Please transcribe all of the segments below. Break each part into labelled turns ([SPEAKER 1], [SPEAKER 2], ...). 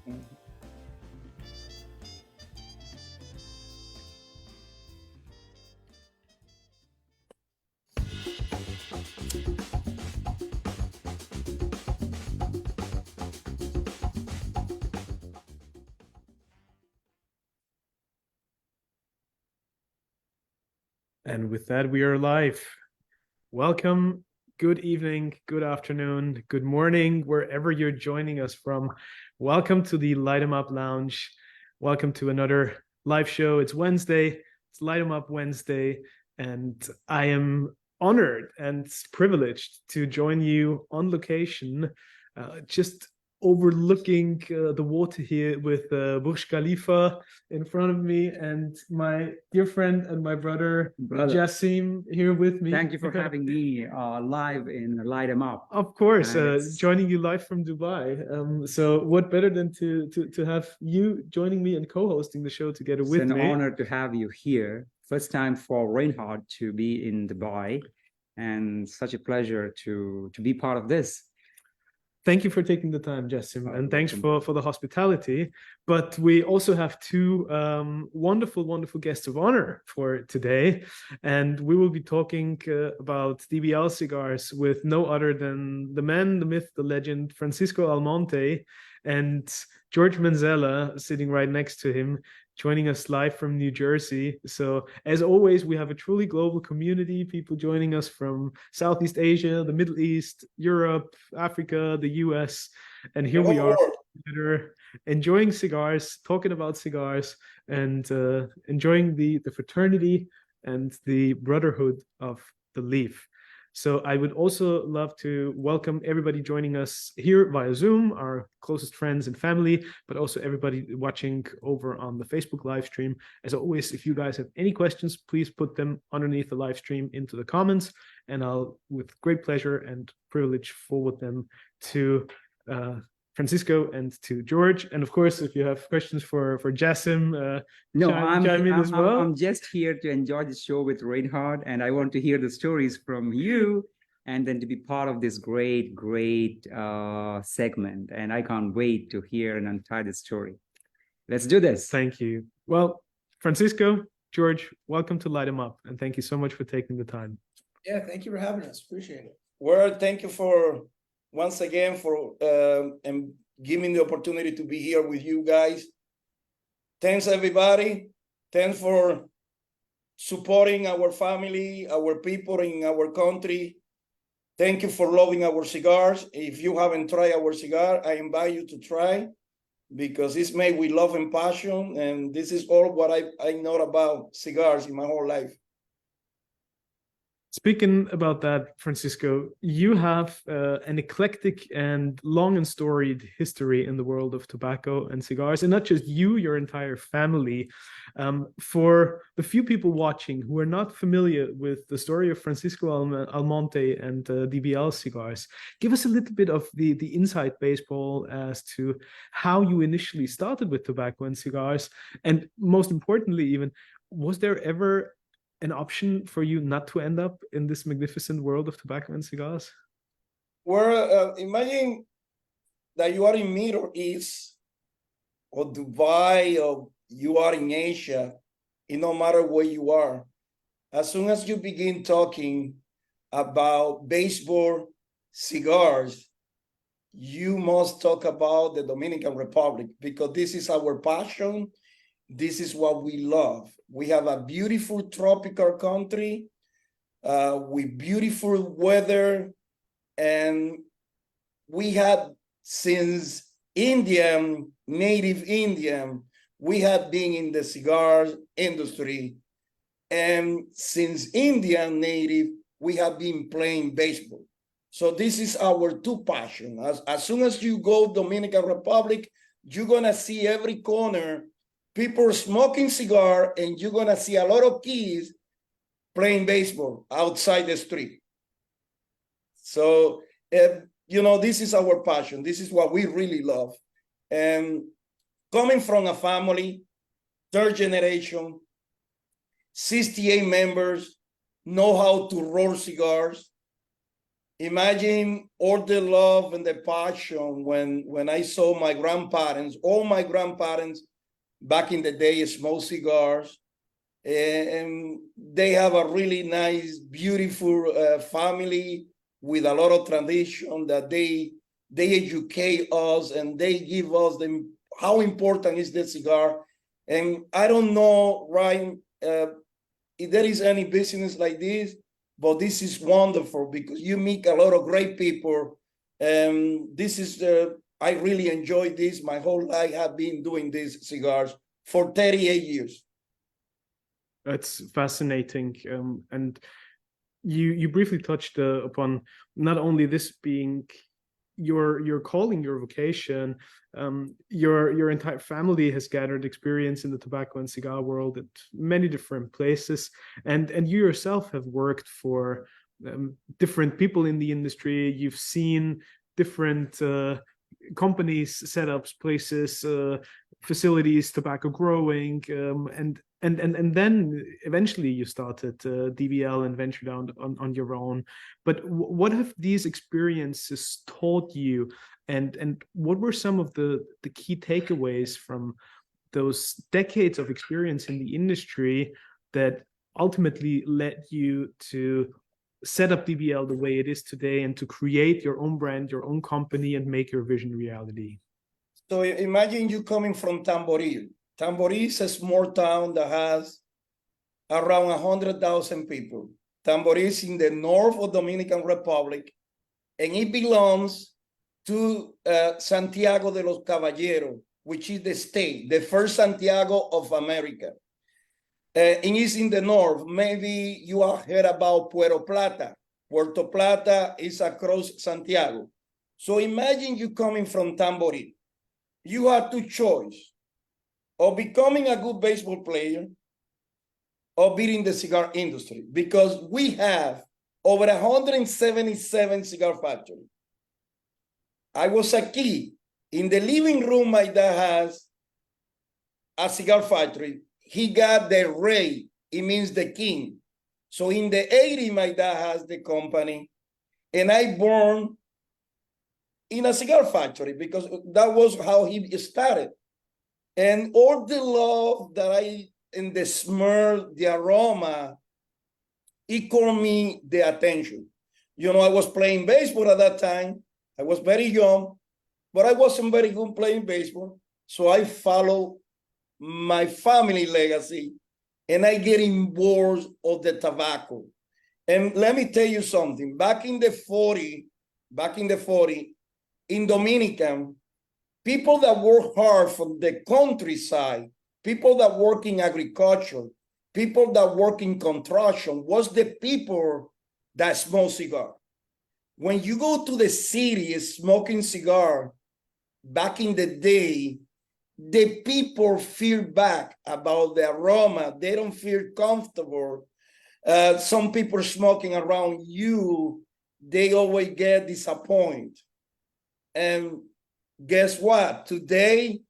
[SPEAKER 1] And with that, we are live. Welcome, good evening, good afternoon, good morning, wherever you're joining us from. Welcome to the Light 'em Up Lounge. Welcome to another live show. It's Wednesday, it's Light 'em Up Wednesday, and I am honored and privileged to join you on location, just overlooking the water here with Burj Khalifa in front of me and my dear friend and my brother Jassim here with me.
[SPEAKER 2] Thank you for having me live in Light 'em Up.
[SPEAKER 1] Of course, joining you live from Dubai. So what better than to have you joining me and co-hosting the show together with me.
[SPEAKER 2] It's an honor to have you here. First time for Reinhard to be in Dubai, and such a pleasure to be part of this.
[SPEAKER 1] Thank you for taking the time, Jassim, and thanks for the hospitality. But we also have two wonderful guests of honor for today. And we will be talking about DBL Cigars with no other than the man, the myth, the legend, Francisco Almonte, and George Manzella sitting right next to him, joining us live from New Jersey. So as always, we have a truly global community, people joining us from Southeast Asia, the Middle East, Europe, Africa, the US. And here we are together, enjoying cigars, talking about cigars, and enjoying the fraternity and the brotherhood of the leaf. So I would also love to welcome everybody joining us here via Zoom, our closest friends and family, but also everybody watching over on the Facebook live stream. As always, if you guys have any questions, please put them underneath the live stream into the comments, and I'll, with great pleasure and privilege, forward them to Francisco and to George. And of course, if you have questions for Jassim,
[SPEAKER 2] I'm just here to enjoy the show with Reinhard, and I want to hear the stories from you, and then to be part of this great segment. And I can't wait to hear and untie the story. Let's do this.
[SPEAKER 1] Thank you. Well, Francisco, George, welcome to Light 'em Up, and thank you so much for taking the time.
[SPEAKER 3] Yeah, thank you for having us. Appreciate it. Well, thank you for once again for and giving the opportunity to be here with you guys. Thanks everybody. Thanks for supporting our family, our people in our country. Thank you for loving our cigars. If you haven't tried our cigar, I invite you to try, because it's made with love and passion, and this is all what I know about cigars in my whole life.
[SPEAKER 1] Speaking about that, Francisco, you have an eclectic and long and storied history in the world of tobacco and cigars, and not just you, your entire family. For the few people watching who are not familiar with the story of Francisco Almonte and DBL Cigars, give us a little bit of the inside baseball as to how you initially started with tobacco and cigars, and most importantly even, was there ever an option for you not to end up in this magnificent world of tobacco and cigars?
[SPEAKER 3] Well, imagine that you are in Middle East or Dubai, or you are in Asia. It no matter where you are, as soon as you begin talking about baseball cigars, you must talk about the Dominican Republic, because this is our passion. This is what we love. We have a beautiful tropical country with beautiful weather, and we have, since native Indian, we have been in the cigar industry, and since Indian native, we have been playing baseball. So this is our two passion. As soon as you go Dominican Republic, you're gonna see every corner people smoking cigar, and you're gonna see a lot of kids playing baseball outside the street. So, this is our passion. This is what we really love. And coming from a family, third generation, 68 members, know how to roll cigars. imagine all the love and the passion when I saw my grandparents, all my grandparents back in the day smoke cigars, and they have a really nice, beautiful family with a lot of tradition that they educate us and they give us how important is the cigar. And I don't know, Ryan, if there is any business like this, but this is wonderful because you meet a lot of great people. This is I really enjoy this. My whole life I've been doing these cigars for 38 years.
[SPEAKER 1] That's fascinating. And you briefly touched upon not only this being your calling, your vocation. Your entire family has gathered experience in the tobacco and cigar world at many different places, and you yourself have worked for different people in the industry. You've seen different companies, setups, places, facilities, tobacco growing, and then eventually you started DBL and ventured out on your own. But what have these experiences taught you, and what were some of the key takeaways from those decades of experience in the industry that ultimately led you to set up DBL the way it is today and to create your own brand, your own company, and make your vision reality?
[SPEAKER 3] So imagine you coming from Tamboril. Tamboril is a small town that has around 100,000 people. Tamboril is in the north of Dominican Republic, and it belongs to Santiago de los Caballeros, which is the state, the first Santiago of America. And it's in the north. Maybe you have heard about Puerto Plata. Puerto Plata is across Santiago. So imagine you coming from Tamboril. You have two choices: of becoming a good baseball player or being in the cigar industry, because we have over 177 cigar factories. I was a kid. In the living room, my dad has a cigar factory. He got the rey. It means the king. So in the 80s, my dad has the company, and I born in a cigar factory because that was how he started. And all the love that and the smell, the aroma, it caught me the attention. You know, I was playing baseball at that time. I was very young, but I wasn't very good playing baseball. So I follow my family legacy, and I get involved of the tobacco. And let me tell you something. Back in the 40, in Dominican, people that work hard from the countryside, people that work in agriculture, people that work in construction, was the people that smoke cigar. When you go to the city smoking cigar, back in the day, the people feel bad about the aroma. They don't feel comfortable. Some people smoking around you, they always get disappointed. And guess what? Today,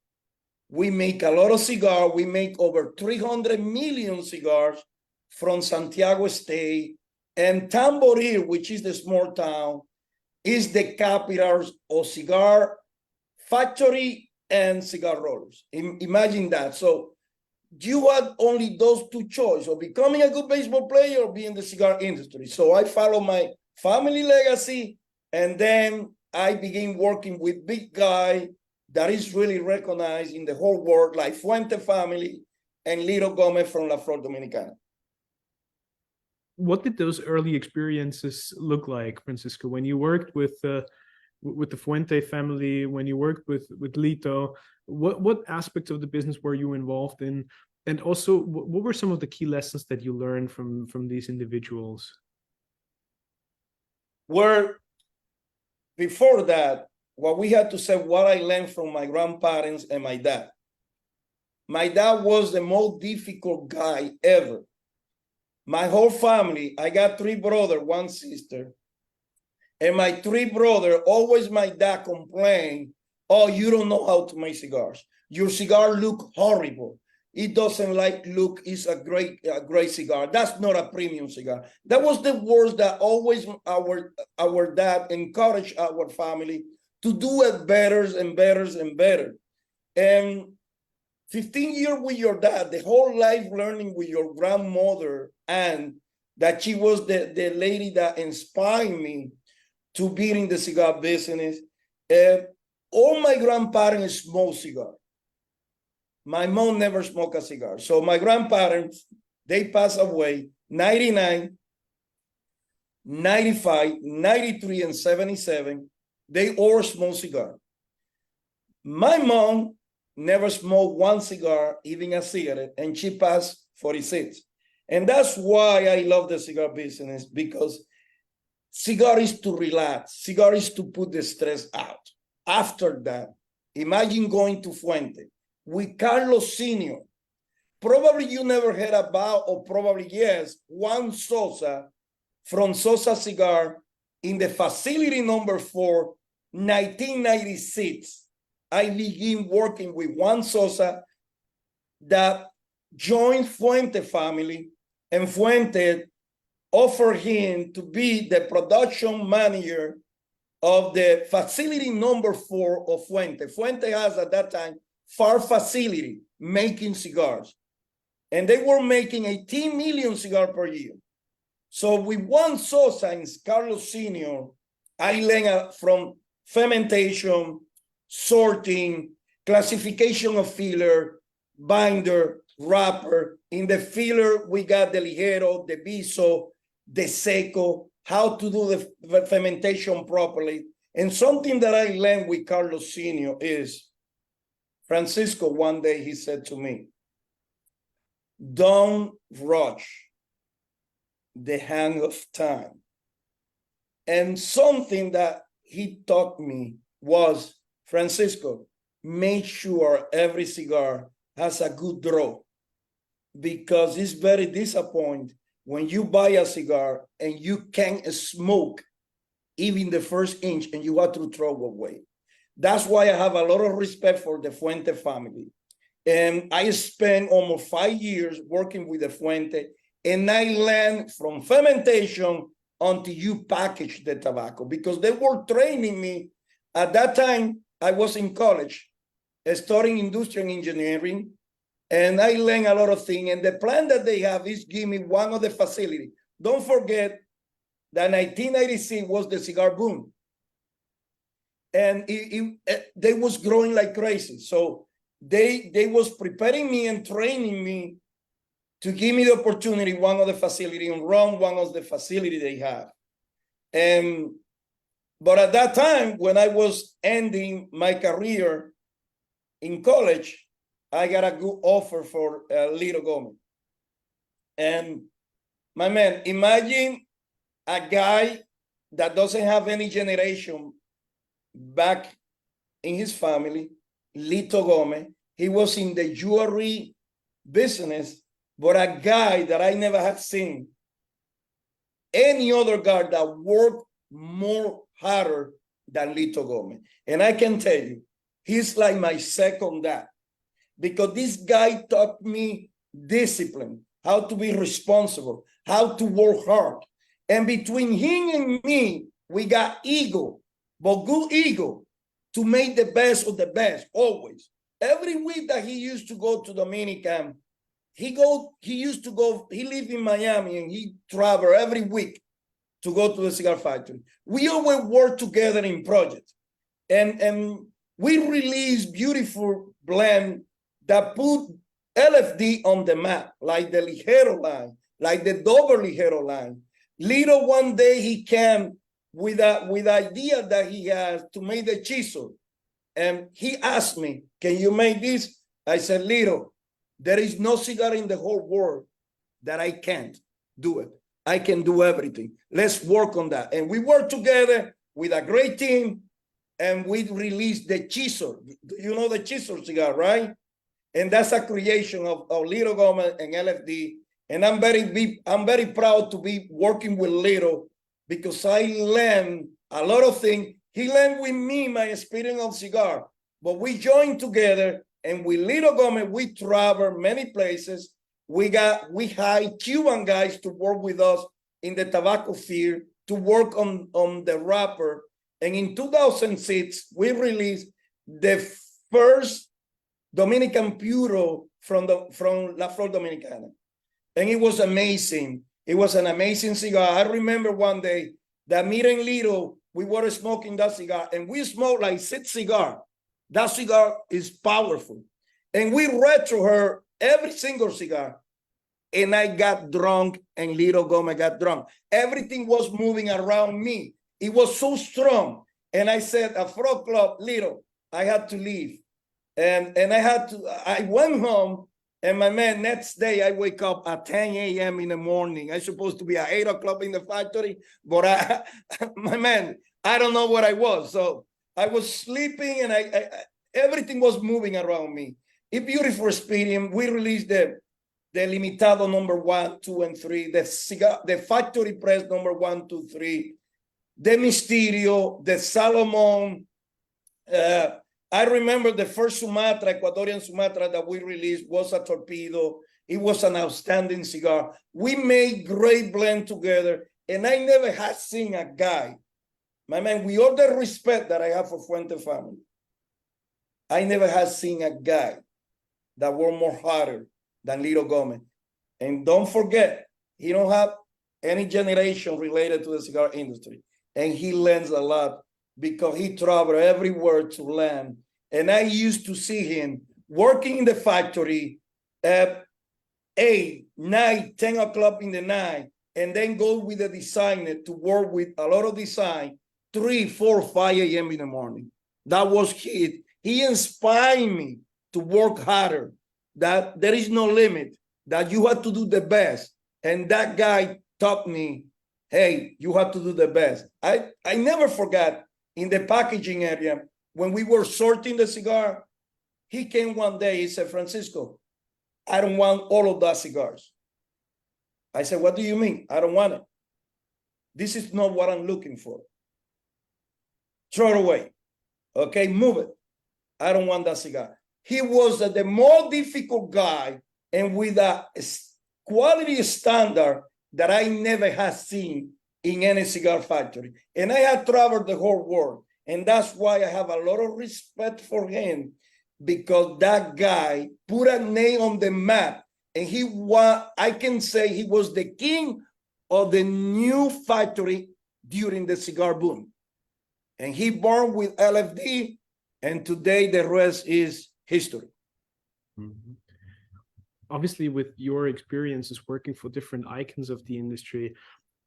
[SPEAKER 3] we make a lot of cigars. We make over 300 million cigars from Santiago State. And Tamboril, which is the small town, is the capital of cigar factory and cigar rollers. Imagine that. So you had only those two choices, of becoming a good baseball player or being in the cigar industry. So I follow my family legacy, and then I began working with big guy that is really recognized in the whole world, like Fuente family and Litto Gomez from La Flor Dominicana.
[SPEAKER 1] What did those early experiences look like, Francisco, when you worked with the Fuente family, when you worked with Litto? What aspects of the business were you involved in? And also, what were some of the key lessons that you learned from these individuals?
[SPEAKER 3] Well, before that, what we had to say, what I learned from my grandparents and my dad. My dad was the most difficult guy ever. My whole family, I got 3 brothers, 1 sister. And my 3 brothers, always my dad complained, oh, you don't know how to make cigars. Your cigar look horrible. it doesn't look, it's a great cigar. That's not a premium cigar. That was the words that always our dad encouraged our family to do it better and better and better. And 15 years with your dad, the whole life learning with your grandmother, and that she was the lady that inspired me to be in the cigar business. All my grandparents smoked cigar. My mom never smoked a cigar. So my grandparents, they passed away 99, 95, 93, and 77. They all smoked cigar. My mom never smoked one cigar, even a cigarette, and she passed 46. And that's why I love the cigar business, because cigar is to relax. Cigar is to put the stress out. After that, imagine going to Fuente with Carlos Sr. Probably you never heard about, or probably yes, Juan Sosa from Sosa Cigar in the facility number 4, 1996. I began working with Juan Sosa that joined Fuente family, and Fuente offered him to be the production manager of the facility number 4 of Fuente. Fuente has at that time 4 facility making cigars, and they were making 18 million cigars per year. So with Juan Sosa and Carlos Sr., I learned from fermentation, sorting, classification of filler, binder, wrapper. In the filler, we got the ligero, the viso, the seco, how to do the fermentation properly. And something that I learned with Carlos Sr. is, Francisco, one day he said to me, don't rush the hand of time. And something that he taught me was, Francisco, make sure every cigar has a good draw, because it's very disappointing when you buy a cigar and you can't smoke even the first inch and you have to throw away. That's why I have a lot of respect for the Fuente family. And I spent almost 5 years working with the Fuente, and I learned from fermentation until you package the tobacco, because they were training me. At that time, I was in college, studying industrial engineering, and I learned a lot of things. And the plan that they have is give me one of the facilities. Don't forget that 1996 was the cigar boom. And they was growing like crazy. So they was preparing me and training me to give me the opportunity, one of the facility, and run one of the facility they have. But at that time, when I was ending my career in college, I got a good offer for Litto Gomez. And my man, imagine a guy that doesn't have any generation back in his family, Litto Gomez. He was in the jewelry business, but a guy that I never had seen any other guy that worked more harder than Litto Gomez. And I can tell you, he's like my second dad, because this guy taught me discipline, how to be responsible, how to work hard. And between him and me, we got ego, but good ego, to make the best of the best, always. Every week that he used to go to Dominican, he lived in Miami, and he traveled every week to go to the cigar factory. We always work together in projects. And we released beautiful blend that put LFD on the map, like the Ligero line, like the double Ligero line. Litto, one day he came with idea that he has to make the chisel. And he asked me, can you make this? I said, Litto, there is no cigar in the whole world that I can't do it. I can do everything. Let's work on that. And we worked together with a great team, and we released the chisel. You know the chisel cigar, right? And that's a creation of Litto Gomez and LFD. And I'm very proud to be working with Litto, because I learned a lot of things. He learned with me my experience of cigar, but we joined together And with Litto Gomez, we travel many places. We hired Cuban guys to work with us in the tobacco field to work on the wrapper. And in 2006, we released the first Dominican Puro from La Flor Dominicana. And it was amazing. It was an amazing cigar. I remember one day that me and Litto, we were smoking that cigar, and we smoked like 6 cigars. That cigar is powerful. And we read to her every single cigar. And I got drunk, and Litto Gomez got drunk. Everything was moving around me. It was so strong. And I said at 4 o'clock, Litto, I had to leave. And I went home, and my man, next day I wake up at 10 a.m. in the morning. I'm supposed to be at 8 o'clock in the factory, but my man, I don't know what I was. So I was sleeping, and everything was moving around me. A beautiful experience. We released the Limitado number 1, 2, and 3, the factory press number 1, 2, 3, the Misterio, the Salomon. I remember the first Sumatra, Ecuadorian Sumatra that we released was a Torpedo. It was an outstanding cigar. We made great blend together, and I never had seen a guy, my man, with all the respect that I have for Fuente family, I never had seen a guy that worked more harder than Litto Gomez. And don't forget, he don't have any generation related to the cigar industry. And he learns a lot because he traveled everywhere to learn. And I used to see him working in the factory at 8, 9, 10 o'clock in the night, and then go with the designer to work with a lot of design 3, 4, 5 a.m. in the morning. That was he. He inspired me to work harder, that there is no limit, that you have to do the best. And that guy taught me, hey, you have to do the best. I never forgot in the packaging area, when we were sorting the cigar, he came one day, he said, Francisco, I don't want all of that cigars. I said, what do you mean? I don't want it. This is not what I'm looking for. Throw it away. Okay, move it. I don't want that cigar. He was the more difficult guy, and with a quality standard that I never had seen in any cigar factory. And I had traveled the whole world. And that's why I have a lot of respect for him, because that guy put a name on the map. And I can say he was the king of the new factory during the cigar boom. And he born with LFD, and today the rest is history.
[SPEAKER 1] Mm-hmm. Obviously, with your experiences working for different icons of the industry,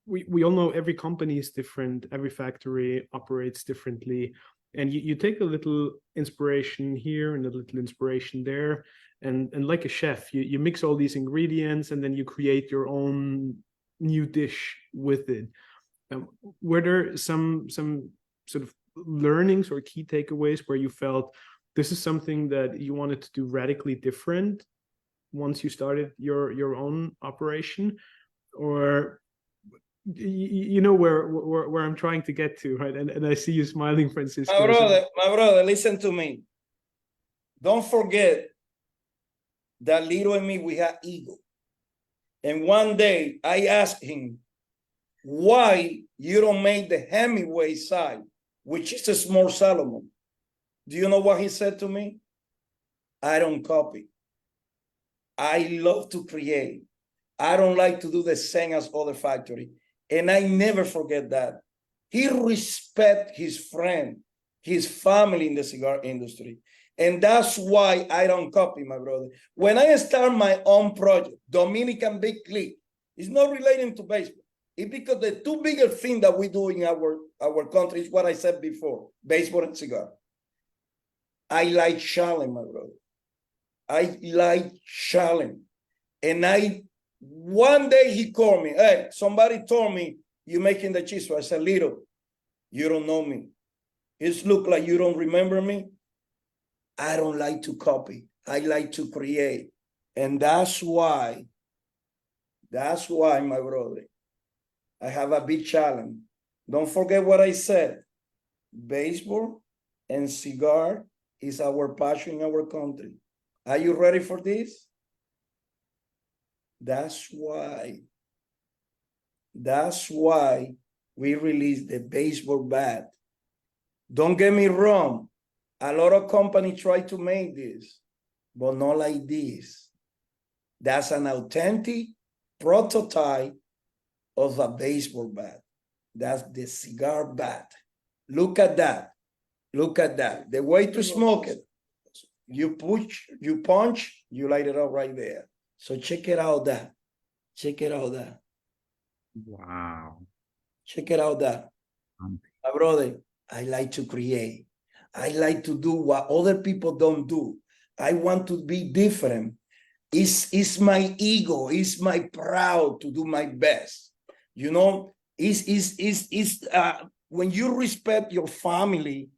[SPEAKER 1] we all know every company is different, every factory operates differently, and you take a little inspiration here and a little inspiration there, and like a chef, you mix all these ingredients, and then you create your own new dish with it. Were there some sort of learnings or key takeaways where you felt this is something that you wanted to do radically different once you started your own operation? Or you know where I'm trying to get to, right? And I see you smiling, Francisco.
[SPEAKER 3] My brother, listen to me. Don't forget that Litto and me, we had ego. And one day I asked him, why you don't make the Hemingway side, which is a small Salomon? Do you know what he said to me? I don't copy. I love to create. I don't like to do the same as other factory. And I never forget that. He respect his friend, his family in the cigar industry. And that's why I don't copy, my brother. When I start my own project, Dominican Big League, it's not relating to baseball. It's because the two biggest things that we do in our country is what I said before, baseball and cigar. I like challenge, my brother. I like challenge. And one day he called me, hey, somebody told me you're making the cheese. So I said, Litto, you don't know me. It looks like you don't remember me. I don't like to copy. I like to create. And that's why, my brother, I have a big challenge. Don't forget what I said. Baseball and cigar is our passion in our country. Are you ready for this? That's why we released the baseball bat. Don't get me wrong. A lot of companies try to make this, but not like this. That's an authentic prototype of a baseball bat. That's the cigar bat. Look at that. Look at that. The way to smoke it. You push, you punch, you light it up right there. So check it out that. Check it out that.
[SPEAKER 2] Wow.
[SPEAKER 3] Check it out that. My brother, I like to create. I like to do what other people don't do. I want to be different. It's my ego. It's my proud to do my best. You know, when you respect your family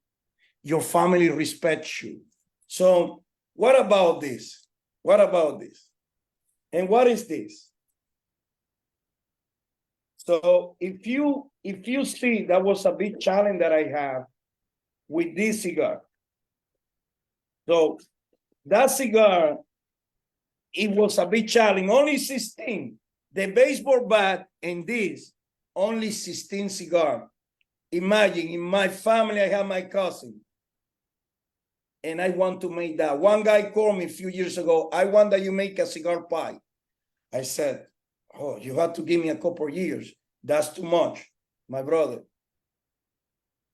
[SPEAKER 3] respects you. So what about this? What about this? And what is this? So if you see, that was a big challenge that I have with this cigar. So that cigar, it was a big challenge, only 16. The baseball bat and this, only 16 cigar. Imagine, in my family, I have my cousin. And I want to make that. One guy called me a few years ago, I want that you make a cigar pie. I said, oh, you have to give me a couple of years. That's too much, my brother.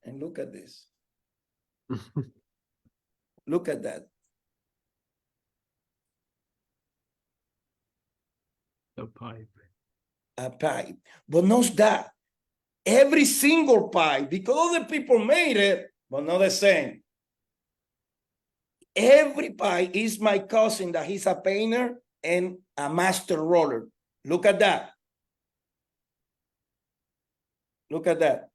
[SPEAKER 3] And look at this. Look at that.
[SPEAKER 1] A pipe.
[SPEAKER 3] A pipe. But not that. Every single pipe, because other people made it, but not the same. Every pipe is my cousin that he's a painter and a master roller. Look at that. Look at that.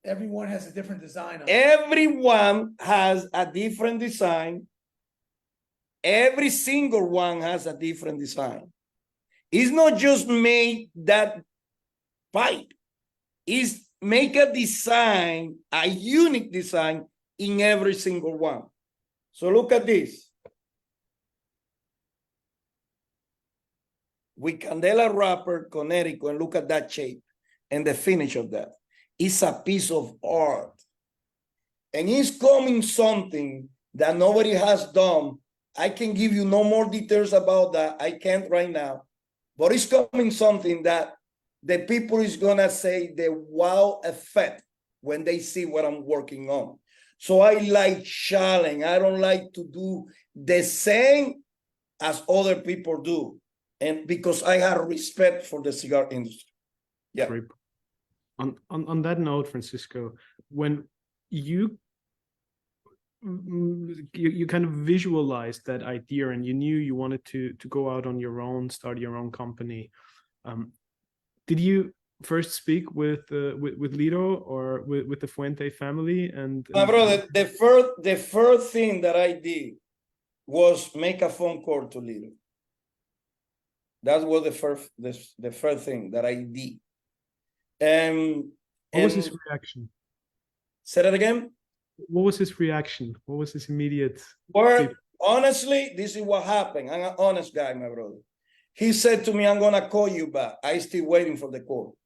[SPEAKER 4] Everyone has a different design.
[SPEAKER 3] Everyone has a different design. Every single one has a different design. It's not just make that pipe. It's make a design, a unique design in every single one. So look at this. With Candela wrapper, Connecticut, and look at that shape and the finish of that. It's a piece of art. And it's coming something that nobody has done. I can give you no more details about that. I can't right now. But it's coming something that the people is going to say the wow effect when they see what I'm working on. So I like challenge. I don't like to do the same as other people do. And because I have respect for the cigar industry. Yeah.
[SPEAKER 1] Great. On that note, Francisco, when you kind of visualized that idea and you knew you wanted to go out on your own, start your own company, did you first speak with Litto or with the Fuente family? And
[SPEAKER 3] my brother, the first thing that I did was make a phone call to Litto. That was the first thing that I did.
[SPEAKER 1] What was his reaction?
[SPEAKER 3] Say that again.
[SPEAKER 1] What was his reaction? What was his immediate?
[SPEAKER 3] Well, honestly, this is what happened. I'm an honest guy, my brother. He said to me, I'm going to call you back. I still waiting for the call.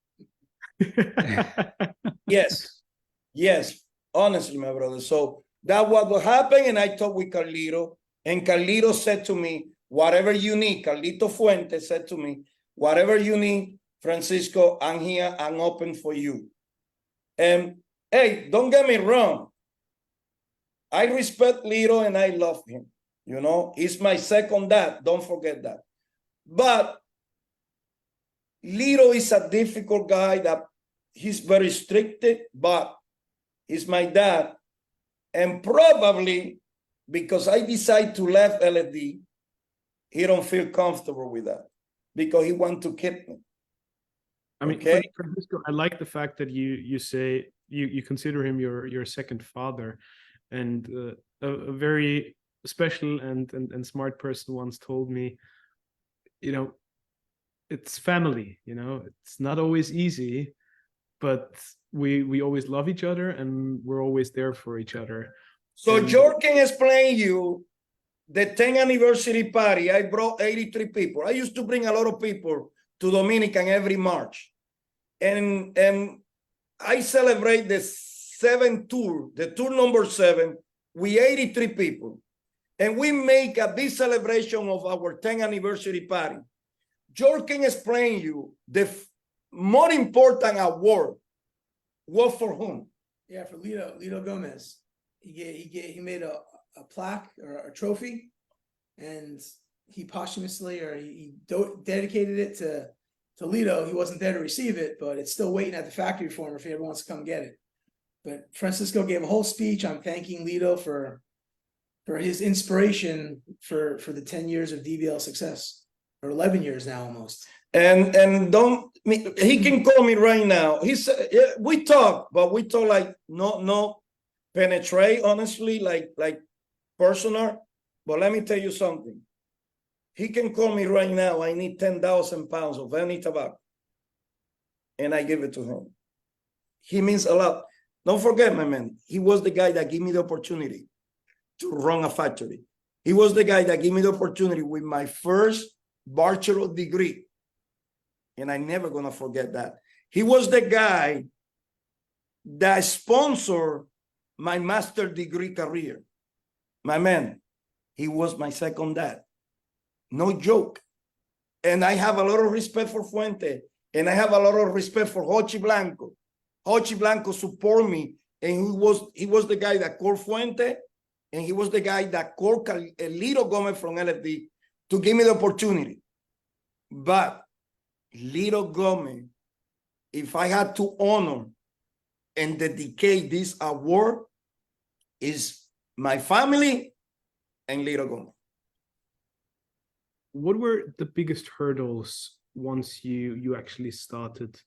[SPEAKER 3] Yes, honestly, my brother. So that what happened, and I talked with Carlito, and Carlito said to me, whatever you need, Carlito Fuente said to me, whatever you need, Francisco, I'm here, I'm open for you. And hey, don't get me wrong. I respect Litto and I love him. You know, he's my second dad. Don't forget that. But Litto is a difficult guy that he's very strict, but he's my dad. And probably because I decide to leave LSD, he don't feel comfortable with that because he want to keep me.
[SPEAKER 1] I mean,
[SPEAKER 3] okay?
[SPEAKER 1] Francisco, I like the fact that you say you consider him your second father, and a very special and smart person once told me, you know, it's family. You know, it's not always easy, but we always love each other and we're always there for each other.
[SPEAKER 3] So
[SPEAKER 1] and
[SPEAKER 3] George can explain you the 10th anniversary party, I brought 83 people. I used to bring a lot of people to Dominican every March. And I celebrate the 7th tour, the tour number 7, with 83 people. And we make a big celebration of our 10th anniversary party. George can explain you the more important award was for whom?
[SPEAKER 4] Yeah, for Litto Gomez. He made a plaque or a trophy, and he posthumously, or he dedicated it to Litto. He wasn't there to receive it, but it's still waiting at the factory for him if he ever wants to come get it. But Francisco gave a whole speech on thanking Litto for his inspiration for the 10 years of DBL success, or 11 years now almost.
[SPEAKER 3] And he can call me right now. He said, yeah, we talk, but we talk like no penetrate, honestly, like personal. But let me tell you something. He can call me right now. I need 10,000 pounds of any tobacco, and I give it to him. He means a lot. Don't forget, my man, he was the guy that gave me the opportunity to run a factory. He was the guy that gave me the opportunity with my first bachelor's degree. And I'm never going to forget that. He was the guy that sponsored my master's degree career. My man, he was my second dad. No joke. And I have a lot of respect for Fuente. And I have a lot of respect for Hochi Blanco. Hochi Blanco support me. And he was the guy that called Fuente. And he was the guy that called Litto Gomez from LFD to give me the opportunity. But Litto Gomez, if I had to honor and dedicate this award, is my family and Litto Gomez.
[SPEAKER 1] What were the biggest hurdles once you actually started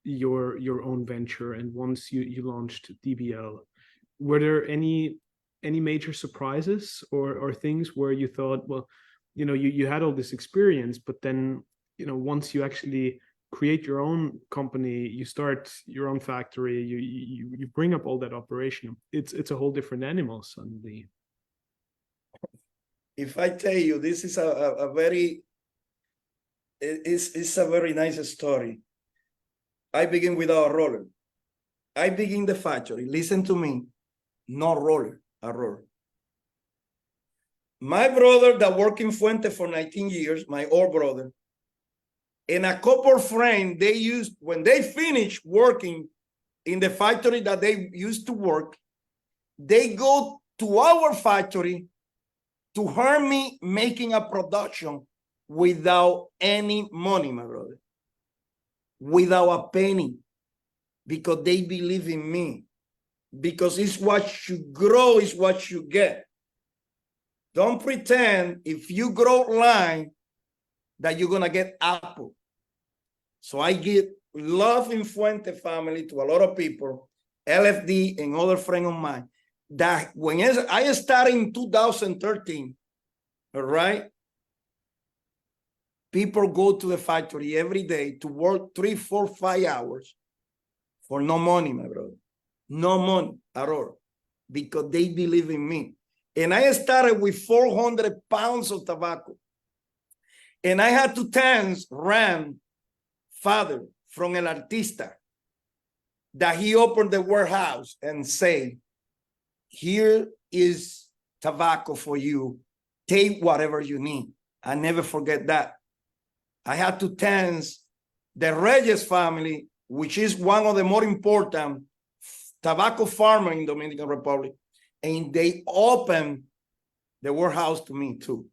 [SPEAKER 1] your own venture, and once you launched DBL? Were there any major surprises or things where you thought, well, you had all this experience, but then once you actually create your own company, you start your own factory, you bring up all that operation, it's a whole different animal suddenly.
[SPEAKER 3] If I tell you, this is a very nice story. I begin without a roller. I begin the factory. Listen to me, no roller, a roller. My brother that worked in Fuente for 19 years, my old brother, and a couple of friends, they used, when they finished working in the factory that they used to work, they go to our factory to hear me making a production without any money, my brother, without a penny, because they believe in me, because it's what you grow is what you get. Don't pretend if you grow line that you're gonna get apple. So I give love in Fuente family to a lot of people, LFD and other friends of mine, that when I started in 2013, all right, people go to the factory every day to work 3, 4, 5 hours for no money, my brother. No money at all, because they believe in me. And I started with 400 pounds of tobacco. And I had to thank Ram, father from El Artista, that he opened the warehouse and say, here is tobacco for you. Take whatever you need. I never forget that. I had to thank the Reyes family, which is one of the more important tobacco farmers in Dominican Republic. And they opened the warehouse to me too.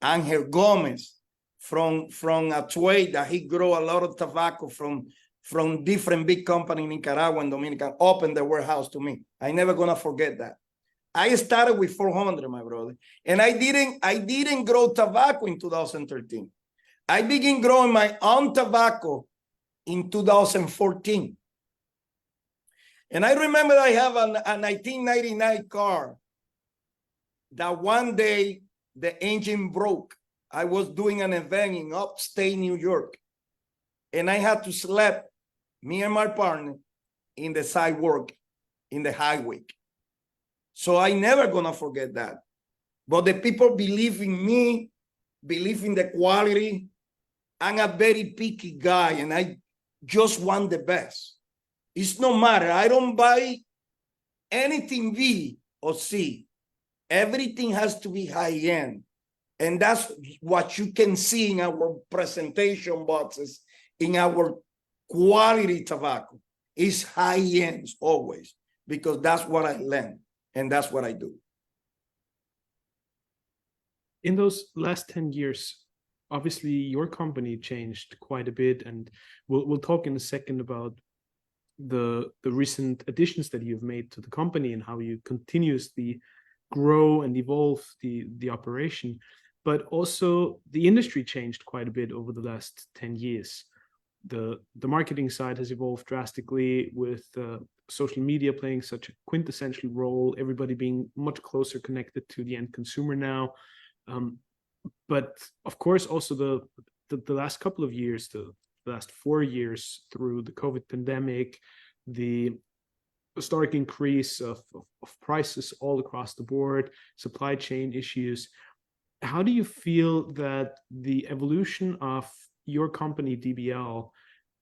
[SPEAKER 3] Angel Gomez from Atuay, that he grew a lot of tobacco from different big companies in Nicaragua and Dominican, opened the warehouse to me. I never gonna forget that. I started with 400, my brother, and I didn't grow tobacco in 2013. I began growing my own tobacco in 2014. And I remember I have a 1999 car that one day the engine broke. I was doing an event in upstate New York, and I had to sleep, me and my partner, in the sidewalk, in the highway. So I never gonna forget that. But the people believe in me, believe in the quality. I'm a very picky guy, and I just want the best. It's no matter. I don't buy anything B or C. Everything has to be high end. And that's what you can see in our presentation boxes, in our quality tobacco. It's high end always, because that's what I learned and that's what I do.
[SPEAKER 1] In those last 10 years, obviously your company changed quite a bit, and we'll talk in a second about the recent additions that you've made to the company and how you continuously grow and evolve the operation. But also the industry changed quite a bit over the last 10 years. The marketing side has evolved drastically, with social media playing such a quintessential role, everybody being much closer connected to the end consumer now. But of course, also the last couple of years, the last 4 years through the COVID pandemic, the historic increase of prices all across the board, supply chain issues. How do you feel that the evolution of your company, DBL,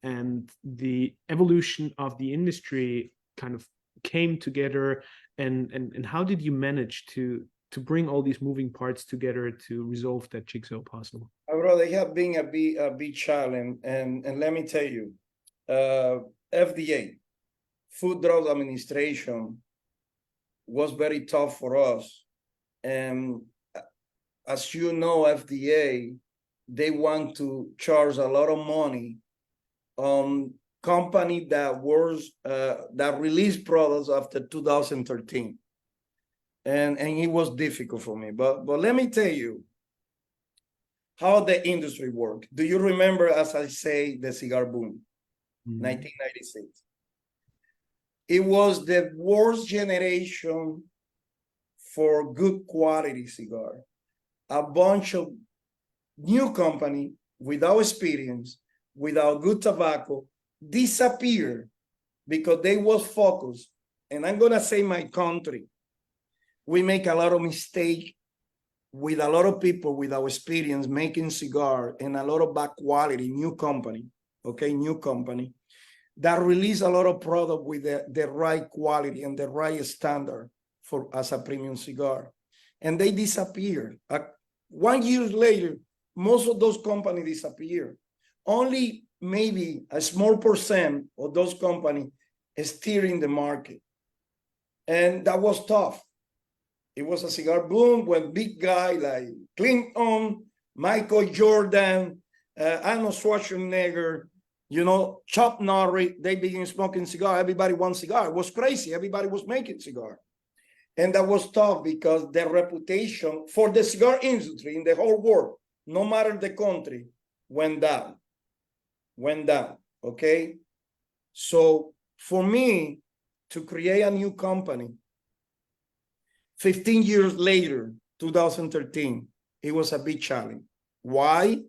[SPEAKER 1] and the evolution of the industry kind of came together, and how did you manage to bring all these moving parts together to resolve that jigsaw puzzle?
[SPEAKER 3] Bro, they have been a big challenge, and let me tell you, FDA, Food Drug Administration, was very tough for us. And as you know, FDA, they want to charge a lot of money on company that released products after 2013. And it was difficult for me. But let me tell you how the industry worked. Do you remember, as I say, the cigar boom, 1996? It was the worst generation for good quality cigar. A bunch of new company without experience, without good tobacco, disappeared because they was focused. And I'm gonna say my country, we make a lot of mistakes with a lot of people without experience making cigar, and a lot of bad quality, new company, that release a lot of product with the right quality and the right standard for as a premium cigar. And they disappeared. 1 year later, most of those companies disappeared. Only maybe a small percent of those companies is still in the market. And that was tough. It was a cigar boom when big guy like Clinton, Michael Jordan, Arnold Schwarzenegger, Chuck Norris, they began smoking cigar. Everybody wants cigar. It was crazy. Everybody was making cigar. And that was tough because the reputation for the cigar industry in the whole world, no matter the country, went down, okay? So for me to create a new company, 15 years later, 2013, it was a big challenge. Why?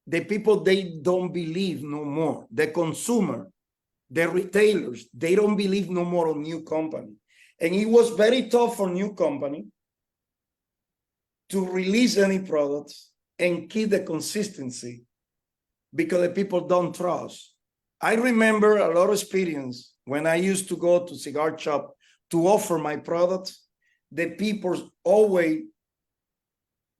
[SPEAKER 3] The people, they don't believe no more. The consumer, the retailers, they don't believe no more on new company. And it was very tough for new company to release any products and keep the consistency because the people don't trust. I remember a lot of experience when I used to go to cigar shop to offer my products. The people always,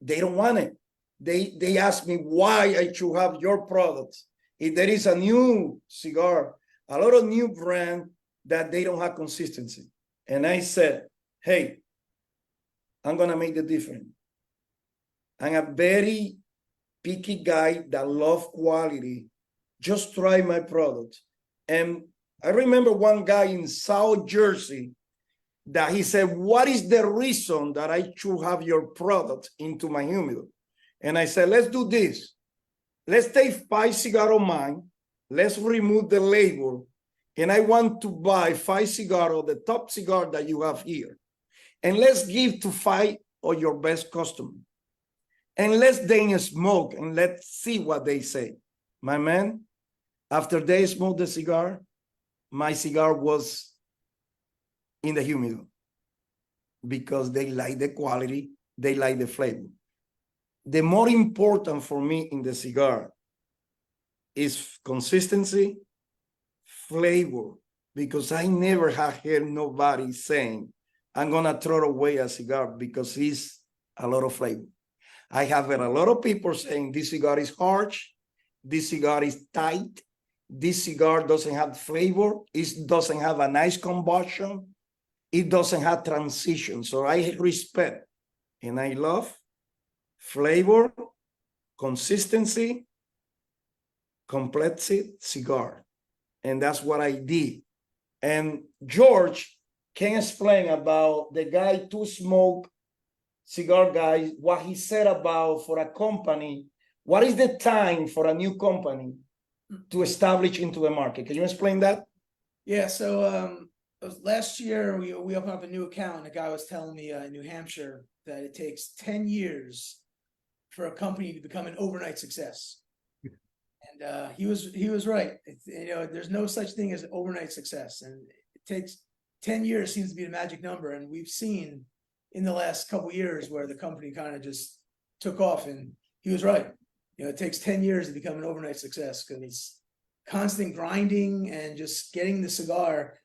[SPEAKER 3] they don't want it. They ask me why I should have your products. If there is a new cigar, a lot of new brand that they don't have consistency. And I said, hey, I'm gonna make the difference. I'm a very picky guy that loves quality. Just try my product. And I remember one guy in South Jersey that he said, what is the reason that I should have your product into my humidor? And I said, let's do this. Let's take 5 cigars of mine. Let's remove the label. And I want to buy 5 cigars of the top cigar that you have here. And let's give to 5 of your best customers. And let's then smoke and let's see what they say. My man, after they smoked the cigar, my cigar was in the humidor because they like the quality they like the flavor. The more important for me in the cigar is consistency, flavor, because I never have heard nobody saying, I'm gonna throw away a cigar because it's a lot of flavor. I have heard a lot of people saying this cigar is harsh, this cigar is tight, this cigar doesn't have flavor, it doesn't have a nice combustion, it doesn't have transition. So I respect and I love flavor, consistency, complexity cigar. And that's what I did. And George can explain about the guy to smoke cigar guy, what he said about for a company, what is the time for a new company to establish into the market? Can you explain that?
[SPEAKER 4] Yeah, so last year we opened up a new account, and a guy was telling me in New Hampshire that it takes 10 years for a company to become an overnight success. And he was right. There's no such thing as overnight success, and it takes 10 years seems to be the magic number. And we've seen in the last couple of years where the company kind of just took off, and he was right. It takes 10 years to become an overnight success because it's constant grinding and just getting the cigar.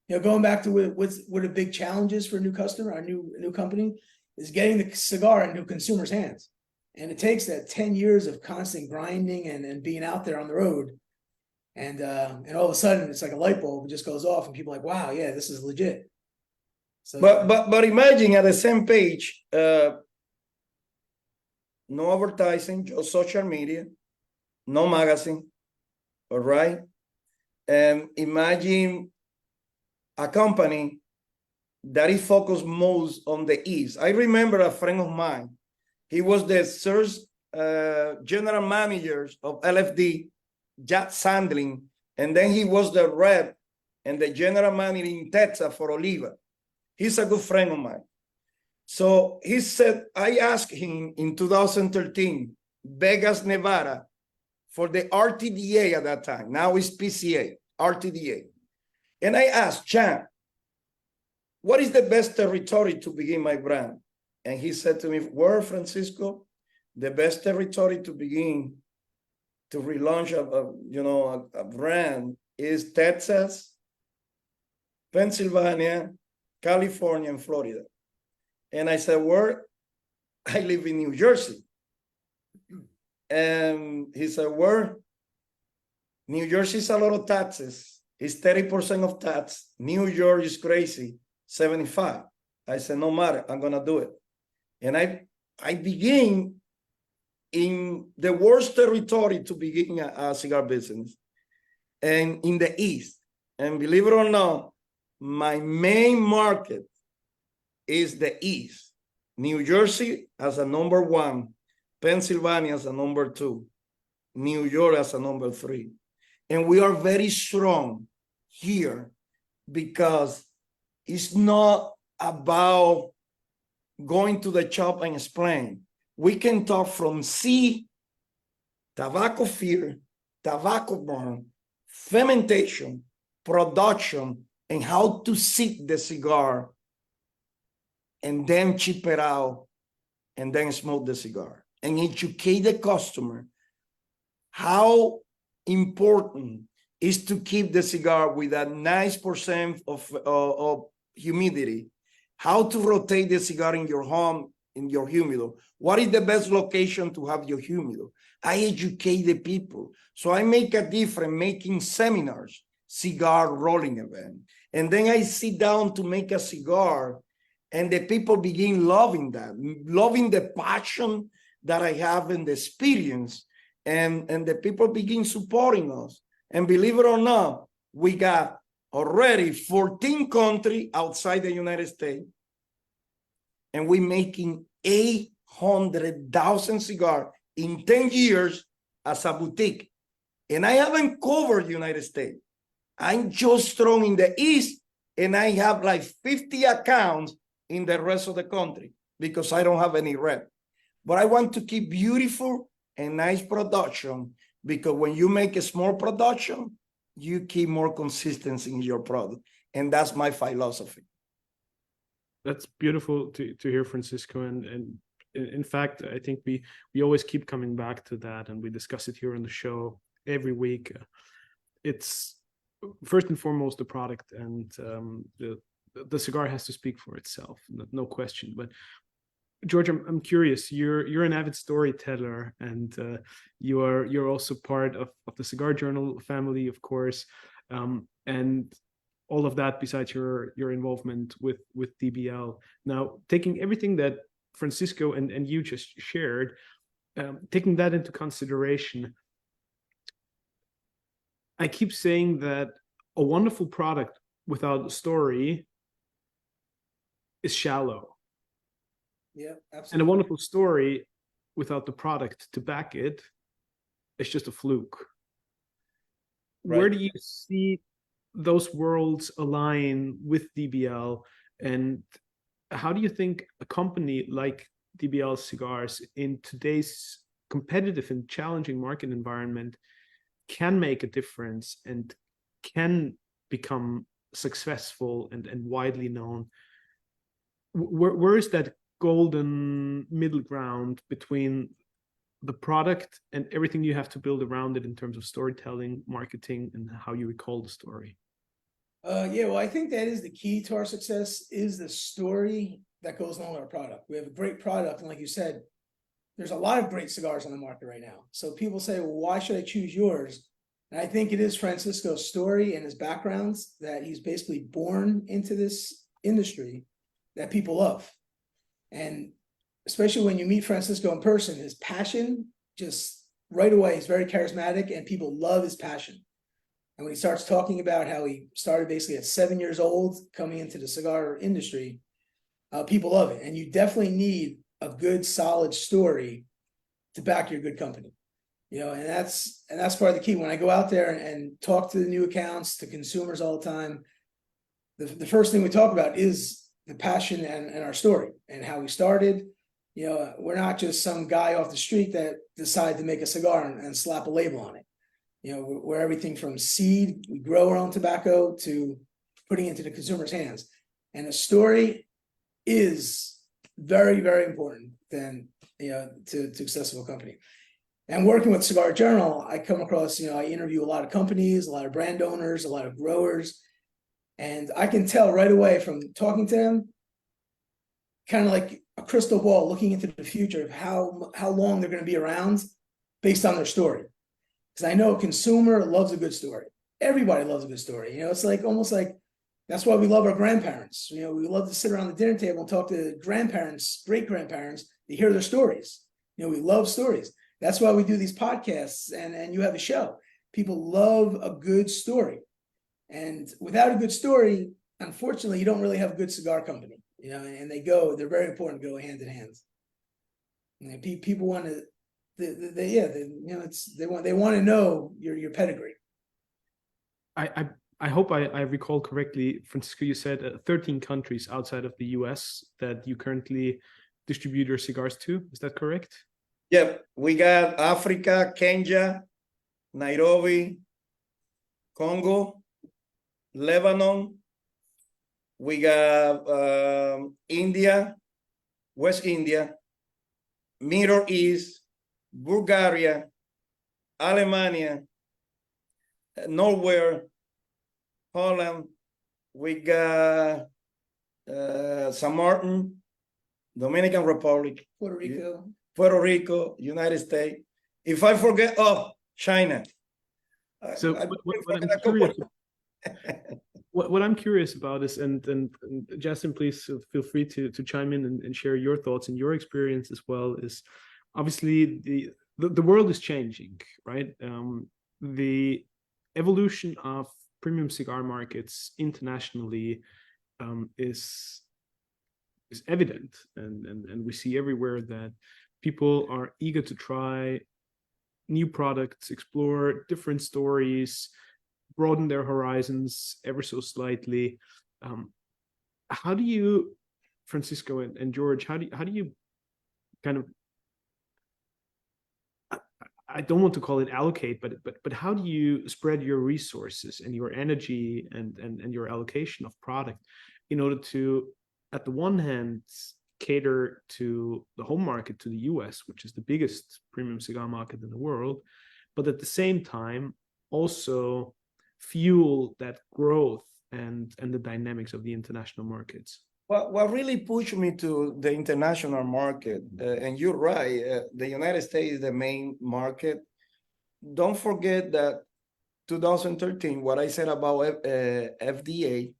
[SPEAKER 4] Going back to what a big challenge is for a new customer, our new company, is getting the cigar into consumers' hands. And it takes that 10 years of constant grinding and being out there on the road. And all of a sudden it's like a light bulb just goes off and people are like, wow, yeah, this is legit. So,
[SPEAKER 3] but imagine at the same page, no advertising, just social media, no magazine, all right? And imagine a company that is focused most on the East. I remember a friend of mine, he was the first general manager of LFD, Jack Sandling, and then he was the rep and the general manager in Texas for Oliva. He's a good friend of mine. So he said, I asked him in 2013, Vegas, Nevada, for the RTDA at that time. Now it's PCA, RTDA. And I asked, Chan, what is the best territory to begin my brand? And he said to me, where, Francisco? The best territory to begin to relaunch a brand is Texas, Pennsylvania, California, and Florida. And I said, where? I live in New Jersey. And he said, where? New Jersey is a lot of taxes. It's 30% of tax. New York is crazy, 75. I said, no matter, I'm gonna do it. And I begin in the worst territory to begin a cigar business, and in the East. And believe it or not, my main market is the East. New Jersey as a number 1, Pennsylvania as a number 2, New York as a number 3. And we are very strong here because it's not about going to the shop and explain. We can talk from seed, tobacco field, tobacco burn, fermentation, production, and how to seek the cigar, and then chip it out, and then smoke the cigar, and educate the customer how important is to keep the cigar with a nice percent of humidity, how to rotate the cigar in your home, in your humidor. What is the best location to have your humidor? I educate the people. So I make a difference making seminars, cigar rolling event. And then I sit down to make a cigar, and the people begin loving that, loving the passion that I have and the experience. And the people begin supporting us. And believe it or not, we got already 14 countries outside the United States, and we're making 800,000 cigars in 10 years as a boutique. And I haven't covered the United States. I'm just strong in the East, and I have like 50 accounts in the rest of the country because I don't have any rep. But I want to keep beautiful and nice production, because when you make a small production, you keep more consistency in your product. And that's my philosophy.
[SPEAKER 1] That's beautiful to hear, Francisco. And in fact, I think we always keep coming back to that, and we discuss it here on the show every week. It's first and foremost the product, and the cigar has to speak for itself, no question. But George, I'm curious. You're an avid storyteller, and you're also part of the Cigar Journal family, of course, and all of that besides your involvement with DBL. Now, taking everything that Francisco and you just shared, taking that into consideration, I keep saying that a wonderful product without a story is shallow.
[SPEAKER 4] Yeah, absolutely.
[SPEAKER 1] And a wonderful story without the product to back it is just a fluke. Right. Where do you see those worlds align with DBL, and how do you think a company like DBL Cigars in today's competitive and challenging market environment can make a difference and can become successful and widely known? Where is that golden middle ground between the product and everything you have to build around it in terms of storytelling, marketing, and how you recall the story?
[SPEAKER 4] Yeah, well, I think that is the key to our success, is the story that goes along with our product. We have a great product, and like you said, there's a lot of great cigars on the market right now. So people say, well, why should I choose yours? And I think it is Francisco's story and his backgrounds, that he's basically born into this industry that people love. And especially when you meet Francisco in person, his passion, just right away, he's very charismatic and people love his passion. And when he starts talking about how he started basically at 7 years old coming into the cigar industry, people love it. And you definitely need a good, solid story to back your good company. You know, and that's part of the key. When I go out there and talk to the new accounts, to consumers all the time, the first thing we talk about is the passion and our story and how we started. You know, we're not just some guy off the street that decided to make a cigar and slap a label on it. You know, we're everything from seed, we grow our own tobacco, to putting it into the consumer's hands. And a story is very, very important then, you know, to successful company. And working with Cigar Journal, I come across, you know, I interview a lot of companies, a lot of brand owners, a lot of growers, and I can tell right away from talking to them, kind of like a crystal ball looking into the future of how long they're going to be around based on their story. Because I know a consumer loves a good story. Everybody loves a good story. You know, it's like almost like that's why we love our grandparents. You know, we love to sit around the dinner table and talk to grandparents, great grandparents, to hear their stories. You know, we love stories. That's why we do these podcasts and you have a show. People love a good story. And without a good story, unfortunately, you don't really have a good cigar company. You know, and they're very important, go hand in hand. And people want to, they want to know your pedigree.
[SPEAKER 1] I hope I recall correctly, Francisco, you said 13 countries outside of the US that you currently distribute your cigars to. Is that correct?
[SPEAKER 3] Yeah, we got Africa, Kenya, Nairobi, Congo, Lebanon. We got India, West India, Middle East, Bulgaria, Alemania, Norway, Holland. We got San Martin, Dominican Republic, Puerto Rico, United States. If I forget, China.
[SPEAKER 1] So what I'm curious about is, and Justin, please feel free to chime in and share your thoughts and your experience as well, is obviously the world is changing, right? The evolution of premium cigar markets internationally is evident, and we see everywhere that people are eager to try new products, explore different stories, broaden their horizons ever so slightly. How do you, Francisco and George, how do you kind of, I don't want to call it allocate, but how do you spread your resources and your energy and your allocation of product in order to, at the one hand, cater to the home market, to the US, which is the biggest premium cigar market in the world, but at the same time also fuel that growth and the dynamics of the international markets?
[SPEAKER 3] What really pushed me to the international market, and you're right, the United States is the main market. Don't forget that 2013, what I said about FDA,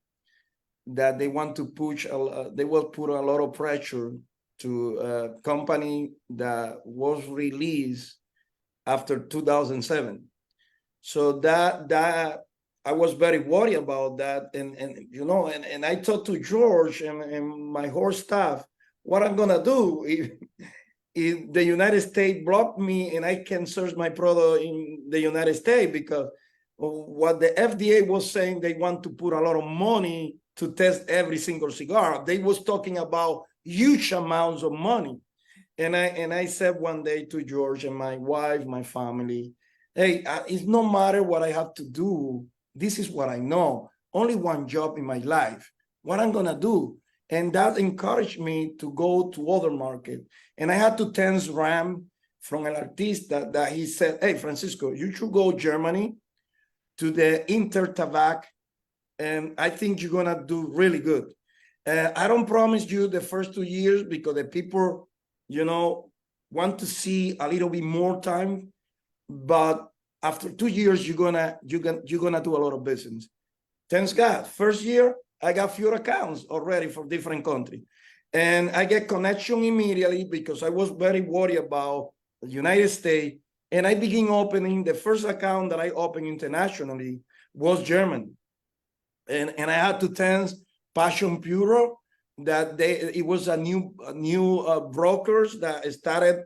[SPEAKER 3] that they want to push, they will put a lot of pressure to a company that was released after 2007. So that I was very worried about that, and I talked to George and my whole staff, what I'm gonna do if the United States blocked me and I can search my product in the United States, because what the FDA was saying, they want to put a lot of money to test every single cigar. They was talking about huge amounts of money. And I said one day to George and my wife, my family, hey, it's no matter what I have to do. This is what I know. Only one job in my life. What I'm gonna do? And that encouraged me to go to other market. And I had to tense Ram from an artista that he said, hey, Francisco, you should go Germany to the Intertabac, and I think you're gonna do really good. I don't promise you the first 2 years, because the people, want to see a little bit more time, but after 2 years, you're gonna do a lot of business. Thanks God. First year, I got few accounts already for different countries, and I get connection immediately because I was very worried about the United States, and I begin opening. The first account that I opened internationally was German, and I had to thank Passion Bureau that it was a new brokers that started,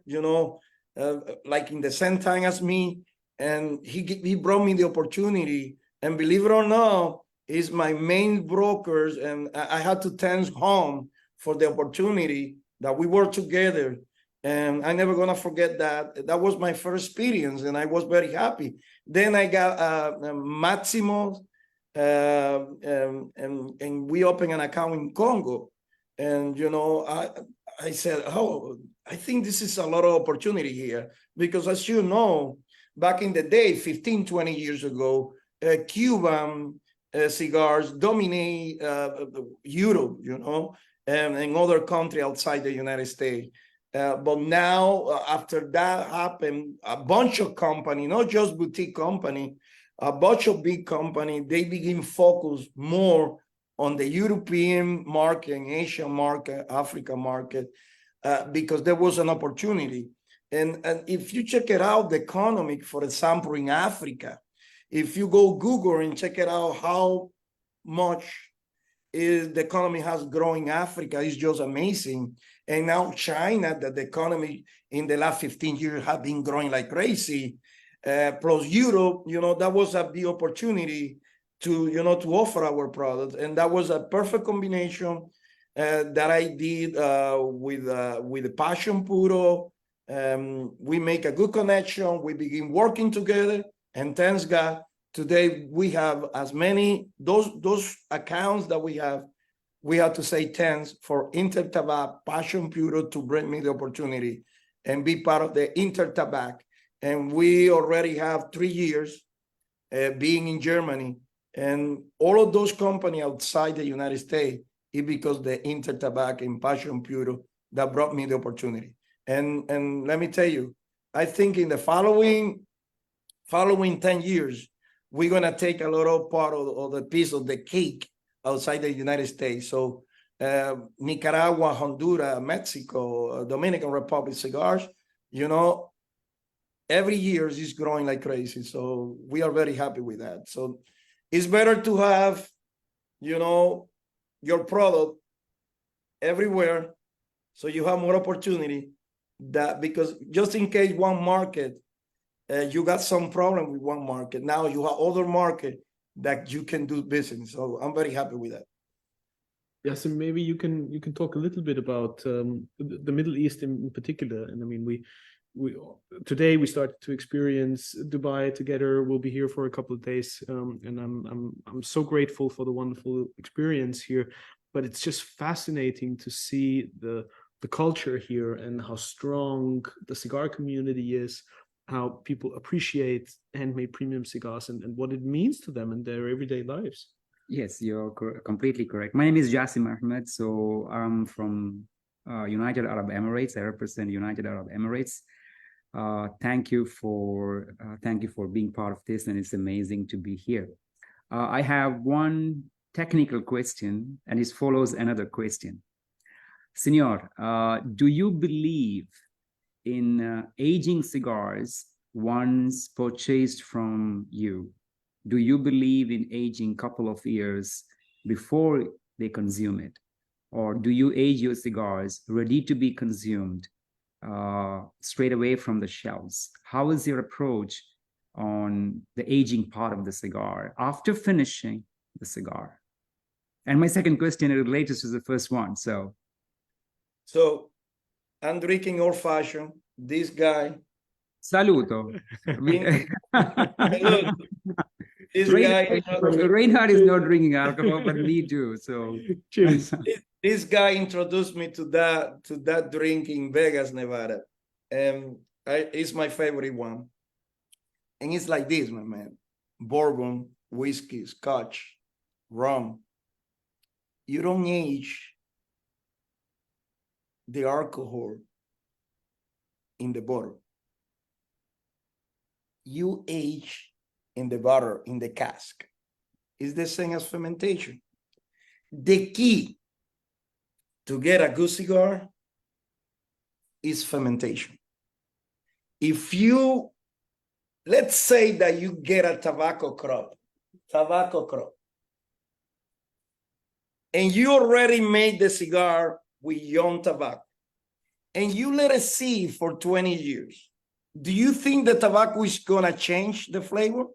[SPEAKER 3] like in the same time as me, and he brought me the opportunity, and believe it or not, is my main brokers, and I had to thank home for the opportunity that we worked together, and I'm never gonna forget that. That was my first experience, and I was very happy. Then I got Massimo, and we opened an account in Congo, and I said, oh, I think this is a lot of opportunity here, because as you know, back in the day, 15, 20 years ago, Cuban cigars dominate Europe, and other countries outside the United States. But now, after that happened, a bunch of companies, not just boutique company, a bunch of big companies, they begin focus more on the European market, and Asian market, Africa market, because there was an opportunity. And if you check it out, the economic, for example, in Africa, if you go Google and check it out, how much the economy has grown in Africa, is just amazing. And now China, that the economy in the last 15 years have been growing like crazy, plus Europe, that was a big opportunity to, to offer our product. And that was a perfect combination that I did with the Passion Puro. We make a good connection. We begin working together, and thanks God, today we have as many, those accounts that we have to say thanks for Intertabac, Passion Puro, to bring me the opportunity and be part of the Intertabac. And we already have 3 years being in Germany, and all of those companies outside the United States, is because the Intertabac and Passion Puro that brought me the opportunity. And let me tell you, I think in the following 10 years, we're gonna take a lot of part of the piece of the cake outside the United States. So Nicaragua, Honduras, Mexico, Dominican Republic cigars, every year is growing like crazy. So we are very happy with that. So it's better to have, your product everywhere, so you have more opportunity, that because just in case one market, you got some problem with one market, now you have other market that you can do business. So I'm very happy with that.
[SPEAKER 1] Yes, and maybe you can talk a little bit about the Middle East in particular. And I mean, we today we started to experience Dubai together. We'll be here for a couple of days, and I'm so grateful for the wonderful experience here. But it's just fascinating to see the the culture here and how strong the cigar community is, how people appreciate handmade premium cigars and what it means to them in their everyday lives.
[SPEAKER 2] Yes, you're completely correct. My name is Jassim Ahmed. So I'm from United Arab Emirates. I represent United Arab Emirates. Thank you for being part of this, and it's amazing to be here. I have one technical question, and it follows another question. Senor, do you believe in aging cigars once purchased from you? Do you believe in aging couple of years before they consume it? Or do you age your cigars ready to be consumed straight away from the shelves? How is your approach on the aging part of the cigar after finishing the cigar? And my second question relates to the first one. So
[SPEAKER 3] I'm drinking old fashioned. This guy.
[SPEAKER 2] Saluto.
[SPEAKER 3] This guy.
[SPEAKER 2] Reinhard is not drinking alcohol, but me do. So
[SPEAKER 1] cheers.
[SPEAKER 3] This guy introduced me to that drink in Vegas, Nevada. It's my favorite one. And it's like this, my man. Bourbon, whiskey, scotch, rum. You don't age the alcohol in the bottle. You age in the bottle, in the cask. It's the same as fermentation. The key to get a good cigar is fermentation. If you, let's say that you get a tobacco crop, and you already made the cigar with young tobacco, and you let it sit for 20 years, do you think the tobacco is gonna change the flavor?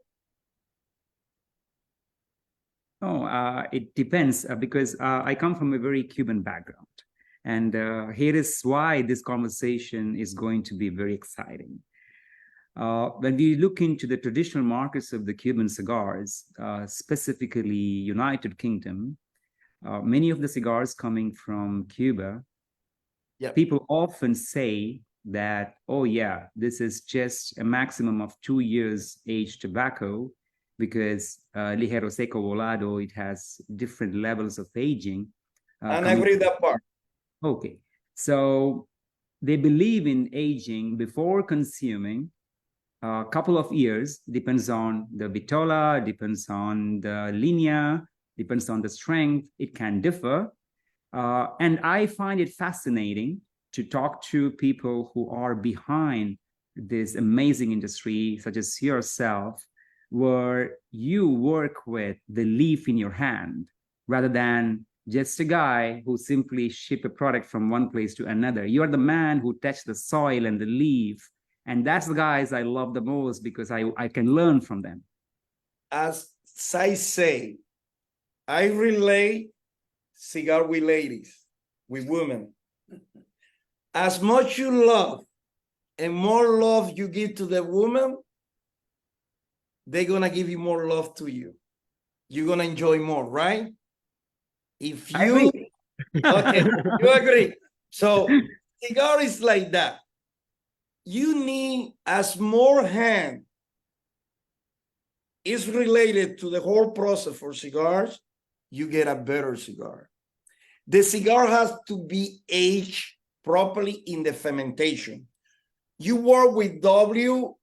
[SPEAKER 2] Oh, it depends because I come from a very Cuban background. And here is why this conversation is going to be very exciting. When we look into the traditional markets of the Cuban cigars, specifically United Kingdom, many of the cigars coming from Cuba, people often say that, oh yeah, this is just a maximum of 2 years aged tobacco because Ligero Seco Volado, it has different levels of aging.
[SPEAKER 3] And I agree with that part.
[SPEAKER 2] Okay, so they believe in aging before consuming a couple of years, depends on the vitola, depends on the linea, depends on the strength, it can differ. And I find it fascinating to talk to people who are behind this amazing industry, such as yourself, where you work with the leaf in your hand rather than just a guy who simply ship a product from one place to another. You're the man who touched the soil and the leaf. And that's the guys I love the most because I can learn from them.
[SPEAKER 3] As I say, I relate cigar with ladies, with women. As much you love and more love you give to the woman, they're gonna give you more love to you. You're gonna enjoy more, right? If you okay, you agree. So cigar is like that. You need as more hand is related to the whole process for cigars, you get a better cigar. The cigar has to be aged properly in the fermentation. You work with WTT.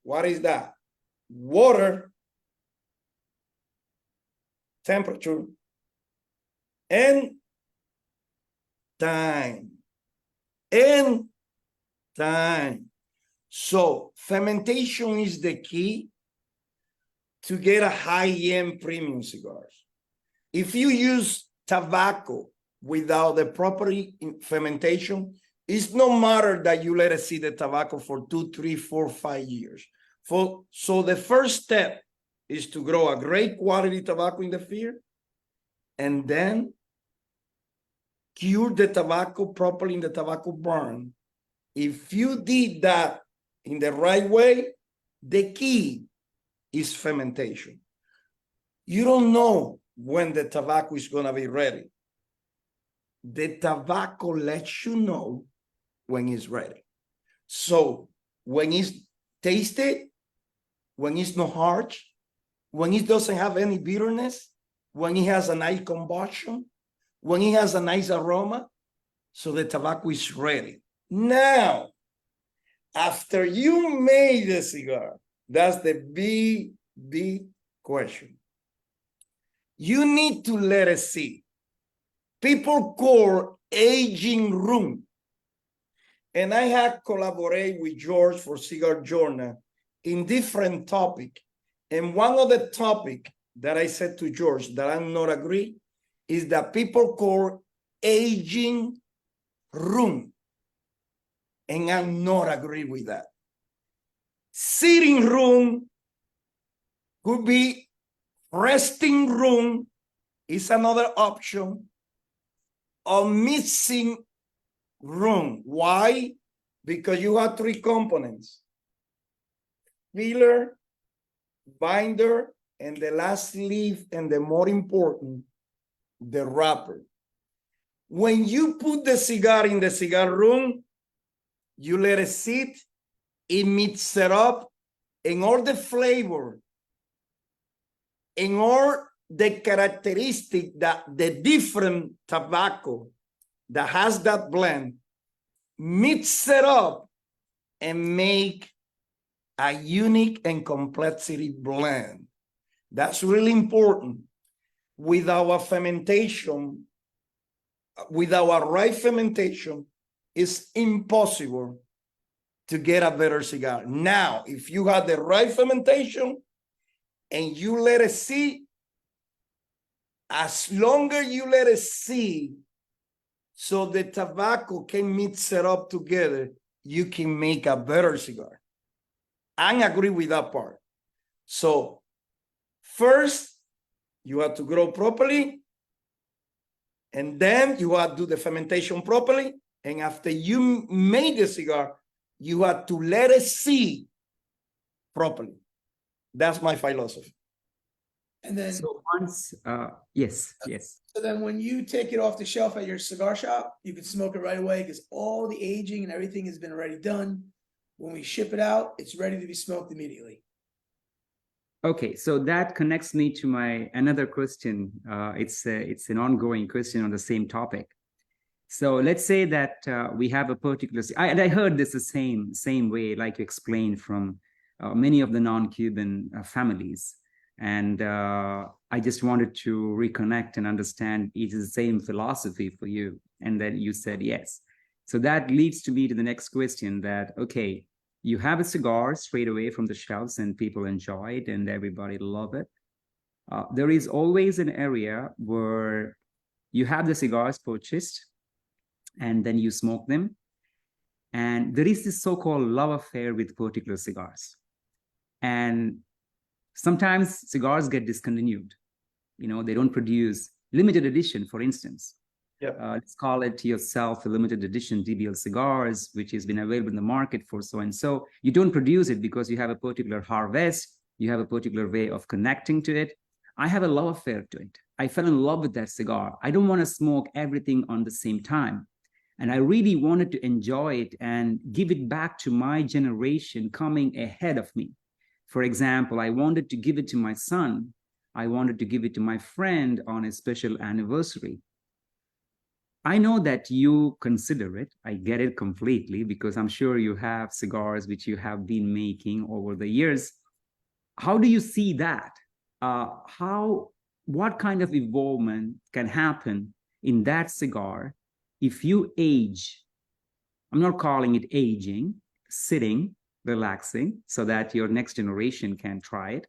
[SPEAKER 3] What is that? Water, temperature, and time. And time. So fermentation is the key to get a high-end premium cigars. If you use tobacco without the proper fermentation, it's no matter that you let it sit the tobacco for 2, 3, 4, 5 years. So the first step is to grow a great quality tobacco in the field and then cure the tobacco properly in the tobacco barn. If you did that in the right way, the key is fermentation. You don't know when the tobacco is going to be ready. the tobacco lets you know when it's ready. So when it's tasted, when it's not harsh, when it doesn't have any bitterness, when it has a nice combustion, when it has a nice aroma, so the tobacco is ready. Now, after you made the cigar, that's the big question. You need to let it sit. People call aging room. And I had collaborated with George for Cigar Journal in different topics. And one of the topics that I said to George that I'm not agree is that people call aging room. And I'm not agree with that. Sitting room could be resting room is another option, or mixing room. Why? Because you have three components: filler, binder, and the last leaf, and the more important, the wrapper. When you put the cigar in the cigar room, you let it sit, it mixes it up, and all the flavor, and all the characteristic that the different tobacco that has that blend, mix it up and make a unique and complexity blend. That's really important. With our fermentation, with our right fermentation, it's impossible to get a better cigar. Now, if you have the right fermentation and you let it sit, as long as you let it sit, so the tobacco can mix it up together, you can make a better cigar. I agree with that part. So first, you have to grow properly, and then you have to do the fermentation properly. And after you made the cigar, you have to let it sit properly. That's my philosophy.
[SPEAKER 4] And then,
[SPEAKER 2] So once, yes.
[SPEAKER 4] so then when you take it off the shelf at your cigar shop, you can smoke it right away because all the aging and everything has been already done. When we ship it out, it's ready to be smoked immediately.
[SPEAKER 2] Okay, so that connects me to my another question. It's an ongoing question on the same topic. So let's say that we have a particular, and I heard this the same way, like you explained, from many of the non-Cuban families. And I just wanted to reconnect and understand it is the same philosophy for you. And then you said yes. So that leads to me to the next question that, okay, you have a cigar straight away from the shelves and people enjoy it and everybody love it. There is always an area where you have the cigars purchased and then you smoke them. And there is this so-called love affair with particular cigars. And sometimes cigars get discontinued. You know, they don't produce limited edition, for instance.
[SPEAKER 3] Yeah.
[SPEAKER 2] Let's call it yourself a limited edition DBL Cigars, which has been available in the market for so and so. You don't produce it because you have a particular harvest. You have a particular way of connecting to it. I have a love affair to it. I fell in love with that cigar. I don't want to smoke everything on the same time. And I really wanted to enjoy it and give it back to my generation coming ahead of me. For example, I wanted to give it to my son. I wanted to give it to my friend on a special anniversary. I know that you consider it. I get it completely because I'm sure you have cigars which you have been making over the years. How do you see that? What kind of evolvement can happen in that cigar if you age? I'm not calling it aging, sitting, relaxing, so that your next generation can try it.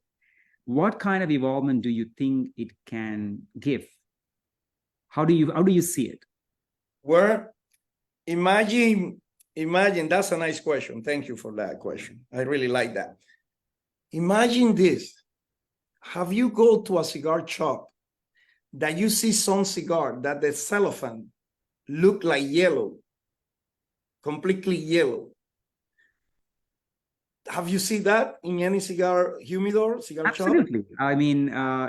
[SPEAKER 2] What kind of evolvement do you think it can give? How do you see it?
[SPEAKER 3] Well, imagine, that's a nice question. Thank you for that question. I really like that. Imagine this. Have you go to a cigar shop that you see some cigar that the cellophane look like yellow, completely yellow? Have you seen that in any cigar humidor, cigar shop?
[SPEAKER 2] Absolutely. I mean,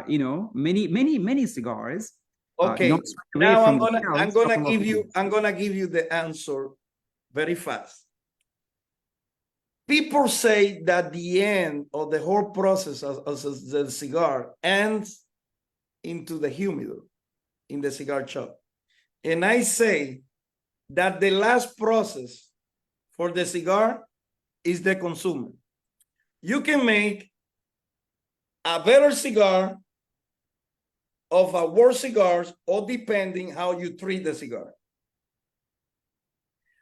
[SPEAKER 2] you know, many cigars.
[SPEAKER 3] Okay,
[SPEAKER 2] not straight away
[SPEAKER 3] now
[SPEAKER 2] from
[SPEAKER 3] I'm
[SPEAKER 2] the
[SPEAKER 3] gonna
[SPEAKER 2] shelves, couple of months.
[SPEAKER 3] I'm gonna give you the answer very fast. People say that the end of the whole process of the cigar ends into the humidor in the cigar shop. And I say that the last process for the cigar is the consumer. You can make a better cigar of a worse cigars, or depending how you treat the cigar.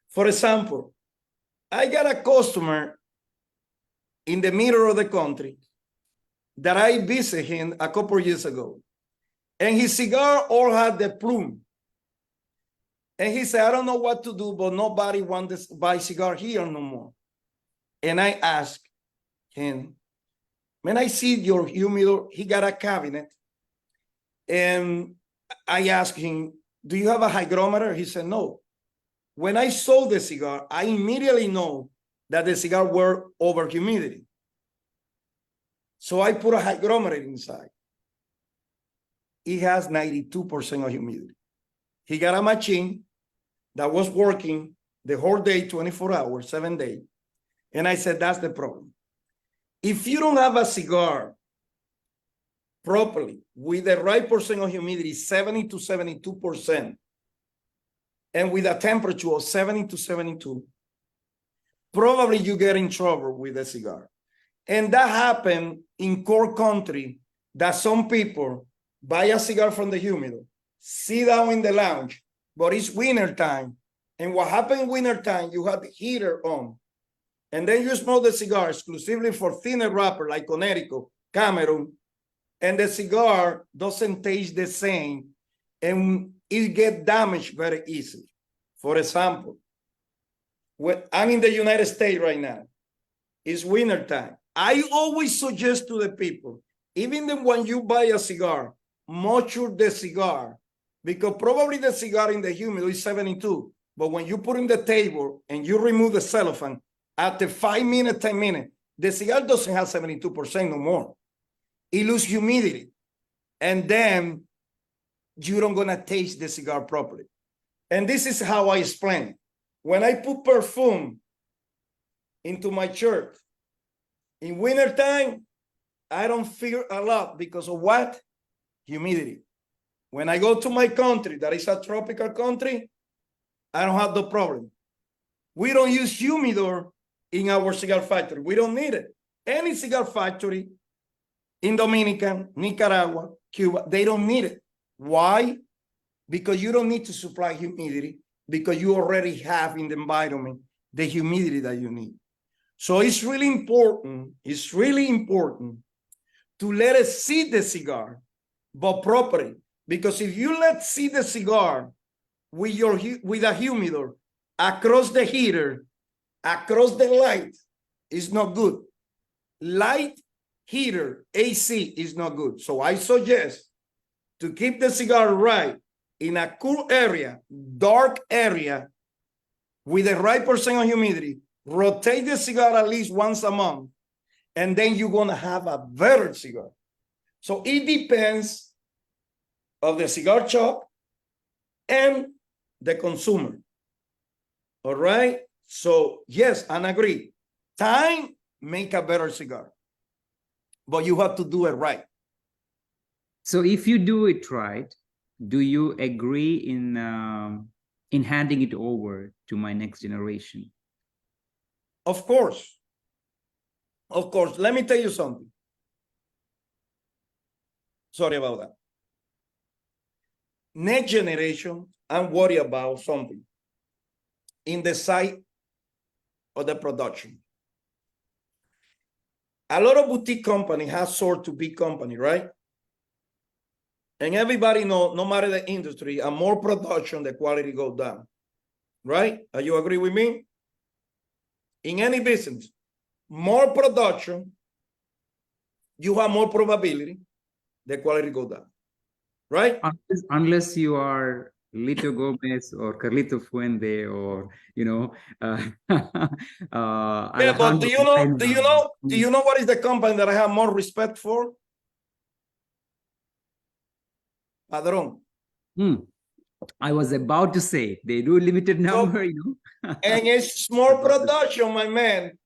[SPEAKER 3] For example, I got a customer in the middle of the country that I visited him a couple of years ago. And his cigar all had the plume. And he said, I don't know what to do, but nobody wants to buy cigar here no more. And I asked him, when I see your humidor, he got a cabinet. And I asked him, do you have a hygrometer? He said, no. When I saw the cigar, I immediately know that the cigar were over humidity. So I put a hygrometer inside. It has 92% of humidity. He got a machine that was working the whole day, 24 hours, 7 days. And I said, that's the problem. If you don't have a cigar properly with the right percent of humidity, 70 to 72%, and with a temperature of 70 to 72, probably you get in trouble with the cigar. And that happened in core country, that some people buy a cigar from the humidor, sit down in the lounge, but it's winter time. And what happened in winter time, you have the heater on. And then you smoke the cigar exclusively for thinner wrapper like Connecticut, Cameroon, and the cigar doesn't taste the same, and it gets damaged very easily. For example, when I'm in the United States right now, it's winter time. I always suggest to the people, even when you buy a cigar, mature the cigar, because probably the cigar in the humidor is 72, but when you put in the table and you remove the cellophane, after 5 minutes, 10 minutes, the cigar doesn't have 72% no more. It loses humidity. And then you don't gonna taste the cigar properly. And this is how I explain it. When I put perfume into my shirt, in wintertime, I don't feel a lot because of what? Humidity. When I go to my country, that is a tropical country, I don't have the problem. We don't use humidor in our cigar factory. We don't need it. Any cigar factory in Dominican, Nicaragua, Cuba, they don't need it. Why? Because you don't need to supply humidity, because you already have in the environment the humidity that you need. So it's really important to let us see the cigar, but properly. Because if you let see the cigar with a humidor across the heater, across the light, is not good. Light heater, AC, is not good. So I suggest to keep the cigar right in a cool area, dark area, with the right percent of humidity, rotate the cigar at least once a month, and then you're gonna have a better cigar. So it depends of the cigar shop and the consumer. All right? So yes, and agree. Time make a better cigar, but you have to do it right.
[SPEAKER 2] So if you do it right, do you agree in handing it over to my next generation?
[SPEAKER 3] Of course. Of course. Let me tell you something. Sorry about that. Next generation, I'm worried about something in the side of the production. A lot of boutique company has sold to big company, right? And everybody know, no matter the industry, and more production, the quality goes down, right? Are you agree with me? In any business, more production, you have more probability the quality go down, right?
[SPEAKER 2] Unless you are Litto Gomez or Carlito Fuente, or
[SPEAKER 3] Yeah, but do you know what is the company that I have more respect for? Padron.
[SPEAKER 2] Hmm. I was about to say they do limited number, you know.
[SPEAKER 3] And it's small production, my man.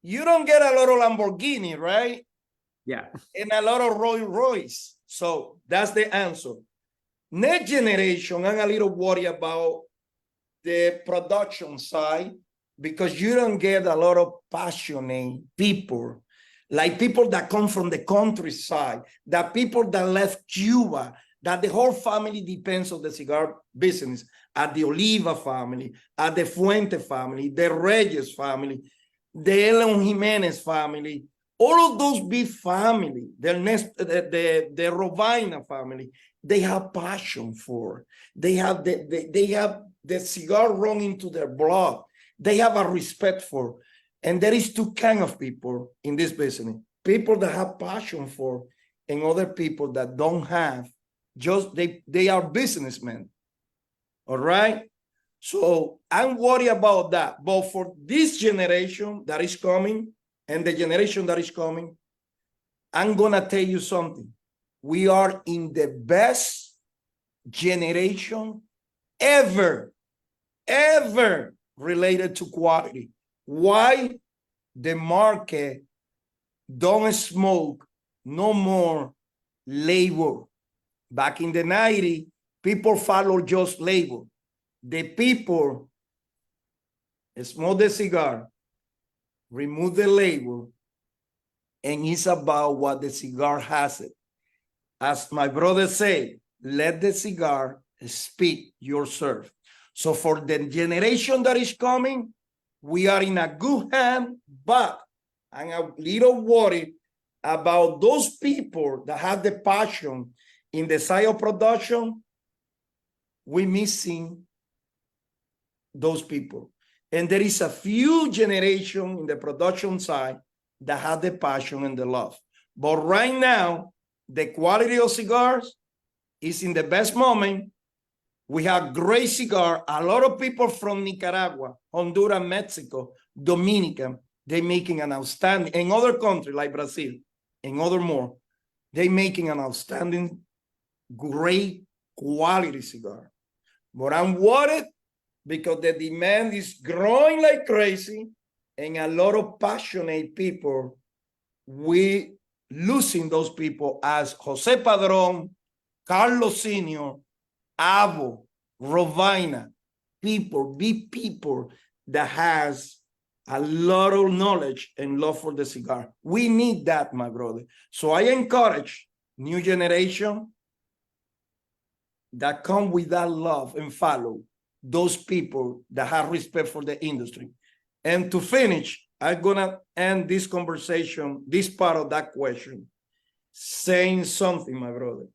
[SPEAKER 3] You don't get a lot of Lamborghini, right?
[SPEAKER 2] Yeah.
[SPEAKER 3] And a lot of Rolls Royce. So that's the answer. Next generation, I'm a little worried about the production side because you don't get a lot of passionate people, like people that come from the countryside, that people that left Cuba, that the whole family depends on the cigar business, at the Oliva family, at the Fuente family, the Reyes family, the Elon Jimenez family, all of those big family, the Rovina family, they have passion for, they have the cigar run into their blood. They have a respect for, and there is two kinds of people in this business: people that have passion for, and other people that don't have. Just they are businessmen. All right. So I'm worried about that. But for this generation that is coming, and the generation that is coming, I'm gonna tell you something. We are in the best generation ever related to quality. Why? The market don't smoke no more labor. Back in the 90s, people follow just labor. The people smoke the cigar, remove the label, and it's about what the cigar has it. As my brother said, let the cigar speak yourself. So for the generation that is coming, we are in a good hand, but I'm a little worried about those people that have the passion in the side of production. We're missing those people. And there is a few generation in the production side that have the passion and the love. But right now, the quality of cigars is in the best moment. We have great cigar. A lot of people from Nicaragua, Honduras, Mexico, Dominican, they're making an outstanding, in other countries like Brazil and other more, they're making an outstanding, great quality cigar. But I'm worried because the demand is growing like crazy, and a lot of passionate people, we losing those people as Jose Padron, Carlos Sr., Avo, Rovina, people, big people that has a lot of knowledge and love for the cigar. We need that, my brother. So I encourage new generation that come with that love and follow those people that have respect for the industry. And to finish, I'm gonna end this conversation, this part of that question, saying something, my brother.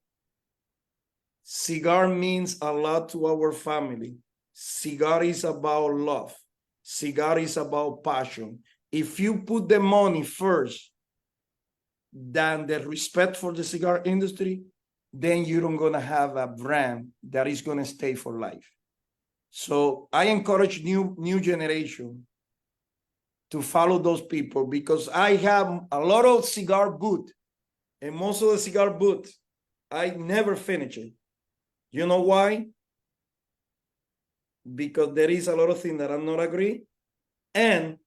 [SPEAKER 3] Cigar means a lot to our family. Cigar is about love. Cigar is about passion. If you put the money first than the respect for the cigar industry, then you're not gonna have a brand that is gonna stay for life. So I encourage new generation to follow those people, because I have a lot of cigar booth, and most of the cigar booth, I never finish it. You know why? Because there is a lot of things that I'm not agree. And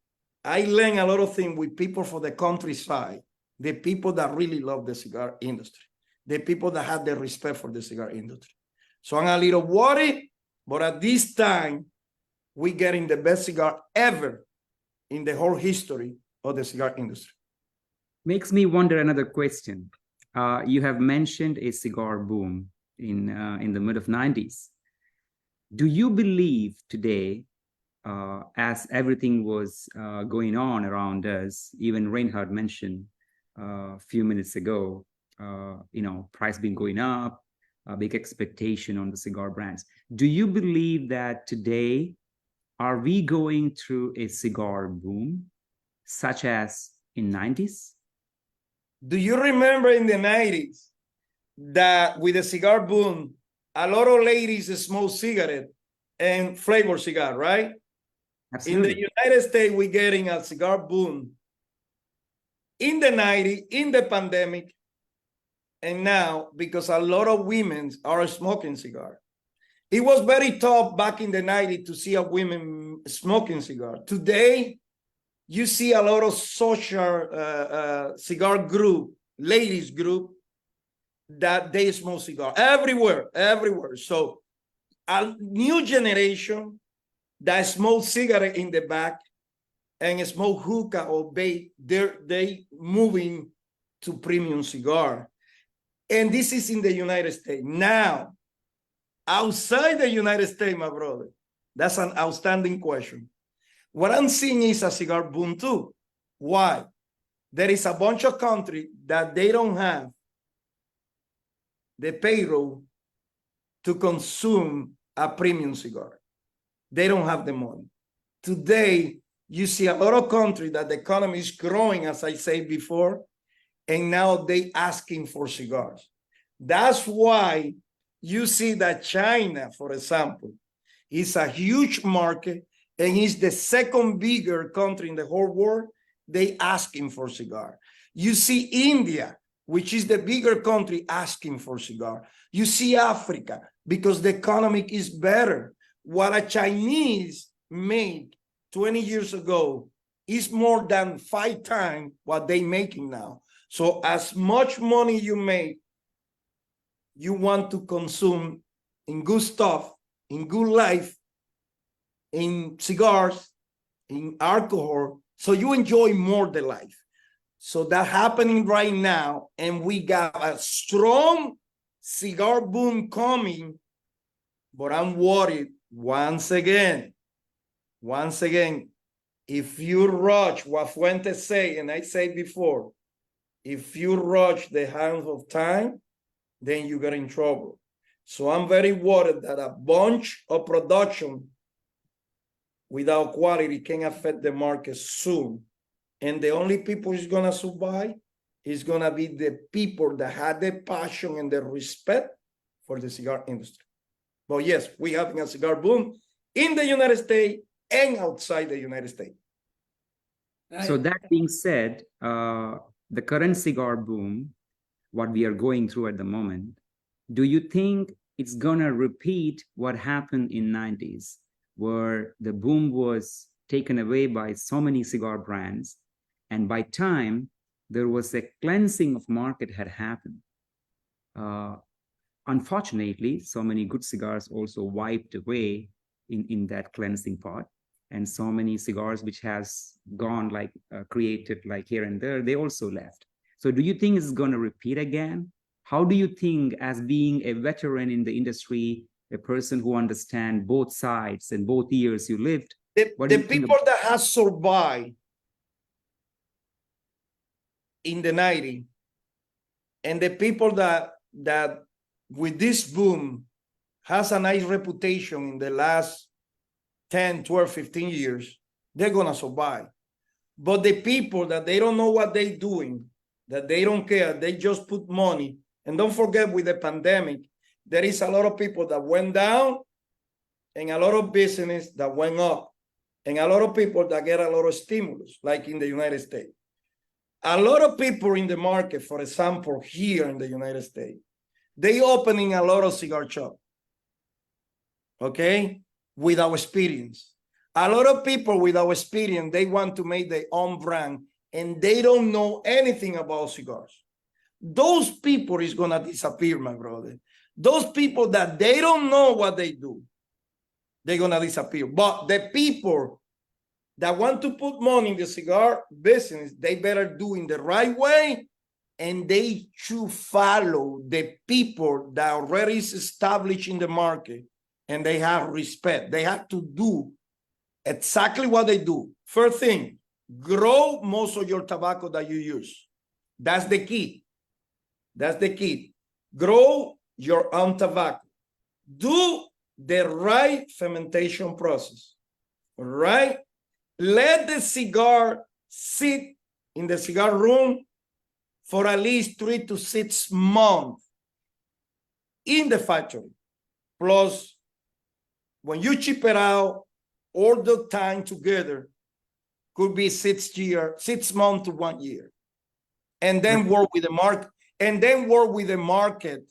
[SPEAKER 3] I learn a lot of things with people from the countryside, the people that really love the cigar industry, the people that have the respect for the cigar industry. So I'm a little worried, but at this time, we're getting the best cigar ever in the whole history of the cigar industry.
[SPEAKER 2] Makes me wonder another question. You have mentioned a cigar boom in the mid of 90s. Do you believe today, as everything was going on around us, even Reinhard mentioned a few minutes ago, price been going up, a big expectation on the cigar brands. Do you believe that today, are we going through a cigar boom, such as in 90s?
[SPEAKER 3] Do you remember in the 90s that with the cigar boom, a lot of ladies smoke cigarette and flavor cigar, right?
[SPEAKER 2] Absolutely.
[SPEAKER 3] In the United States, we're getting a cigar boom in the 90s, in the pandemic, and now because a lot of women are smoking cigar. It was very tough back in the 90s to see a women smoking cigar. Today, you see a lot of social cigar group, ladies group, that they smoke cigar everywhere. So a new generation that smoke cigarette in the back and smoke hookah or vape, they moving to premium cigar. And this is in the United States. Now, outside the United States, my brother, that's an outstanding question. What I'm seeing is a cigar boom too. Why? There is a bunch of countries that they don't have the payroll to consume a premium cigar. They don't have the money. Today, you see a lot of countries that the economy is growing, as I said before, and now they asking for cigars. That's why you see that China, for example, is a huge market and is the second bigger country in the whole world. They asking for cigar. You see India, which is the bigger country, asking for cigar. You see Africa, because the economy is better. What a Chinese made 20 years ago is more than 5 times what they making now. So as much money you make, you want to consume in good stuff, in good life, in cigars, in alcohol, so you enjoy more the life. So that's happening right now, and we got a strong cigar boom coming, but I'm worried once again, if you rush what Fuente say, and I said before, if you rush the hands of time, then you get in trouble. So I'm very worried that a bunch of production without quality can affect the market soon. And the only people who's gonna survive is gonna be the people that had the passion and the respect for the cigar industry. But yes, we're having a cigar boom in the United States and outside the United States.
[SPEAKER 2] So that being said, the current cigar boom, what we are going through at the moment, do you think it's gonna repeat what happened in 90s, where the boom was taken away by so many cigar brands, and by time there was a cleansing of market had happened? Unfortunately, so many good cigars also wiped away in that cleansing part, and so many cigars which has gone like created like here and there, they also left. So do you think it's going to repeat again? How do you think, as being a veteran in the industry, a person who understands both sides and both years you lived,
[SPEAKER 3] the people that have survived in the 90s, and the people that with this boom has a nice reputation in the last 10, 12, 15 years, they're going to survive. But the people that they don't know what they're doing, that they don't care, they just put money. And don't forget, with the pandemic, there is a lot of people that went down and a lot of business that went up, and a lot of people that get a lot of stimulus, like in the United States. A lot of people in the market, for example, here in the United States, they opening a lot of cigar shops, okay, without experience. A lot of people without experience, they want to make their own brand, and they don't know anything about cigars. Those people is going to disappear, my brother. Those people that they don't know what they do, they're going to disappear. But the people that want to put money in the cigar business, they better do in the right way, and they should follow the people that already is established in the market, and they have respect. They have to do exactly what they do. First thing, grow most of your tobacco that you use. That's the key. That's the key. Grow your own tobacco. Do the right fermentation process. All right? Let the cigar sit in the cigar room for at least 3 to 6 months in the factory. Plus, when you chip it out, all the time together could be 6 months to 1 year. And then work with the market. And then work with the market,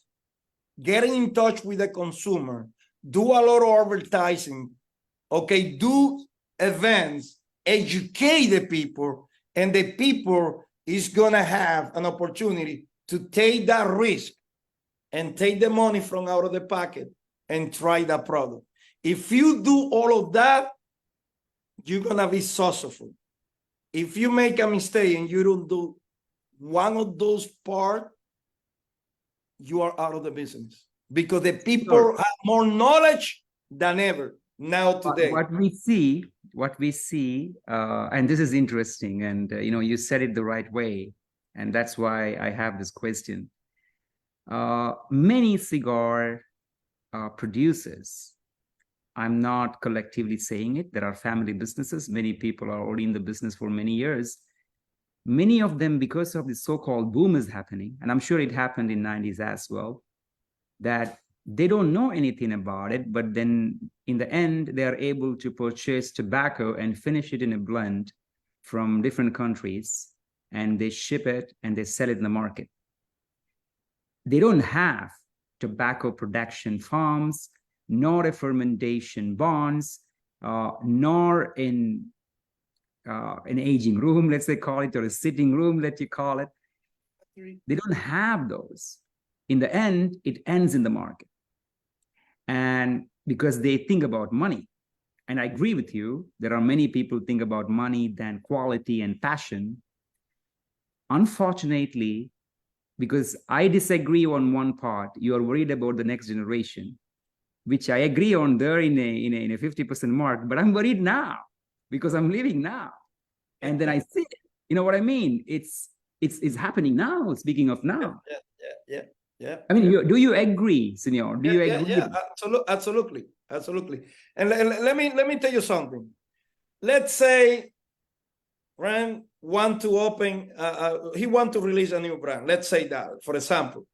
[SPEAKER 3] getting in touch with the consumer do a lot of advertising, okay, do events, educate the people, and the people is gonna have an opportunity to take that risk and take the money from out of the pocket and try that product. If you do all of that, you're gonna be successful. If you make a mistake and you don't do one of those parts, you are out of the business, because the people have more knowledge than ever now today.
[SPEAKER 2] What we see, and this is interesting, and you said it the right way, and that's why I have this question. Many cigar producers, I'm not collectively saying it, there are family businesses, many people are already in the business for many years. Many of them, because of the so-called boom is happening, and I'm sure it happened in 90s as well, that they don't know anything about it, but then in the end, they are able to purchase tobacco and finish it in a blend from different countries, and they ship it and they sell it in the market. They don't have tobacco production farms, nor a fermentation barns, nor in an aging room, let's say call it, or a sitting room, let you call it. They don't have those. In the end, it ends in the market. And because they think about money. And I agree with you, there are many people think about money than quality and passion. Unfortunately, because I disagree on one part, you are worried about the next generation, which I agree on there in a 50% mark, but I'm worried now because I'm living now. And then I see it. You know what I mean? It's happening now, speaking of now.
[SPEAKER 3] Yeah.
[SPEAKER 2] I mean, do you agree, Senor? Do you agree?
[SPEAKER 3] Yeah, absolutely. And let me tell you something. Let's say Ran want to open, he want to release a new brand. Let's say that, for example.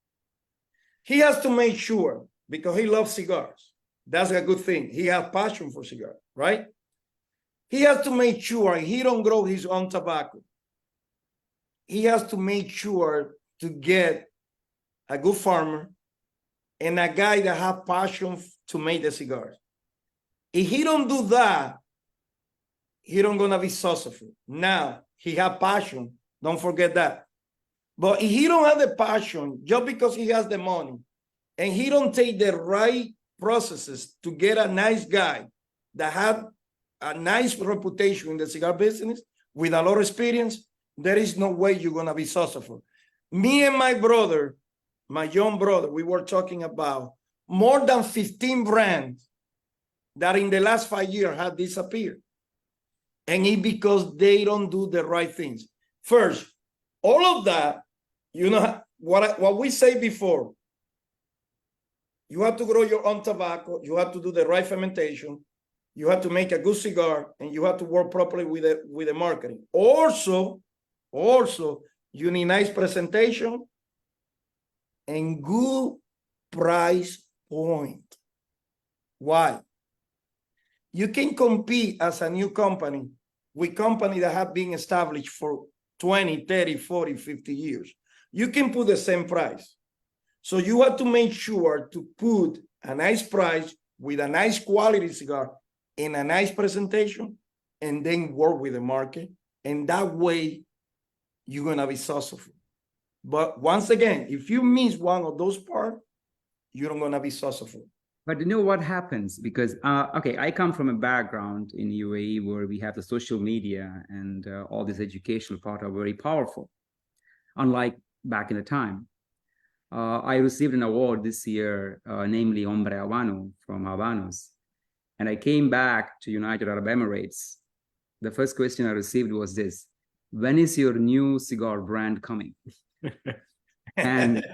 [SPEAKER 3] He has to make sure, because he loves cigars. That's a good thing. He has passion for cigars, right? He has to make sure he don't grow his own tobacco. He has to make sure to get a good farmer and a guy that have passion to make the cigars. If he don't do that, he don't gonna be successful. Now, he have passion, don't forget that. But if he don't have the passion, just because he has the money, and he don't take the right processes to get a nice guy that have a nice reputation in the cigar business with a lot of experience, there is no way you're gonna be successful. Me and my brother, my young brother, we were talking about more than 15 brands that in the last 5 years have disappeared. And it's because they don't do the right things. First, all of that, you know, what we say before, you have to grow your own tobacco, you have to do the right fermentation, you have to make a good cigar, and you have to work properly with the marketing. Also, you need nice presentation and good price point. Why? You can compete as a new company with companies that have been established for 20, 30, 40, 50 years. You can put the same price. So you have to make sure to put a nice price with a nice quality cigar and a nice presentation, and then work with the market. And that way, you're going to be successful. But once again, if you miss one of those parts, you're not going to be successful.
[SPEAKER 2] But you know what happens? Because, okay, I come from a background in UAE where we have the social media and all this educational part are very powerful, unlike back in the time. I received an award this year, namely Hombre Habano from Habanos. And I came back to United Arab Emirates. The first question I received was this: when is your new cigar brand coming? and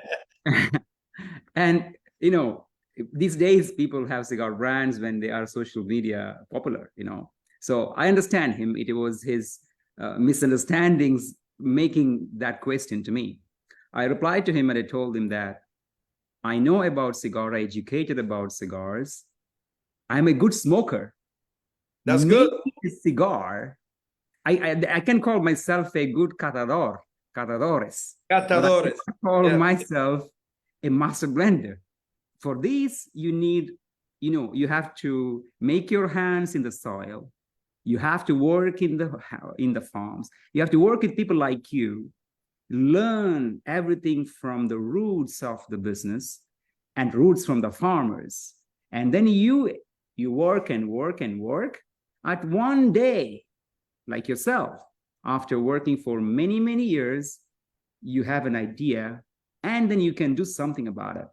[SPEAKER 2] you know, these days people have cigar brands when they are social media popular, you know. So I understand him. It was his misunderstandings making that question to me. I replied to him and I told him that I know about cigar, I educated about cigars. I'm a good smoker.
[SPEAKER 3] That's good.
[SPEAKER 2] A cigar, I can call myself a good catadores.
[SPEAKER 3] Catadores.
[SPEAKER 2] I call myself a master blender. For these, you need you have to make your hands in the soil. You have to work in the farms. You have to work with people like you, learn everything from the roots of the business and roots from the farmers. And then you work and work and work. At one day, like yourself, after working for many, many years, you have an idea and then you can do something about it.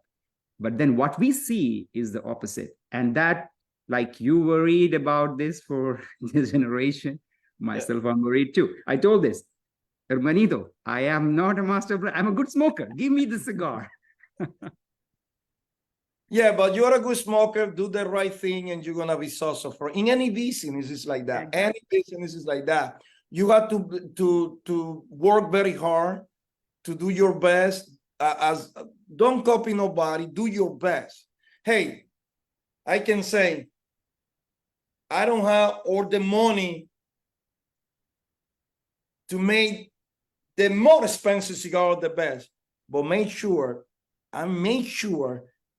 [SPEAKER 2] But then what we see is the opposite. And that, like you worried about this for this generation, myself, I'm worried too. I told this, hermanito, I am not a master blender. I'm a good smoker. Give me the cigar.
[SPEAKER 3] Yeah, but you're a good smoker, do the right thing, and you're gonna be successful. In any business, it's like that.
[SPEAKER 2] Exactly.
[SPEAKER 3] Any business is like that. You have to work very hard, to do your best. Don't copy nobody, do your best. Hey, I can say, I don't have all the money to make the more expensive cigar the best, but make sure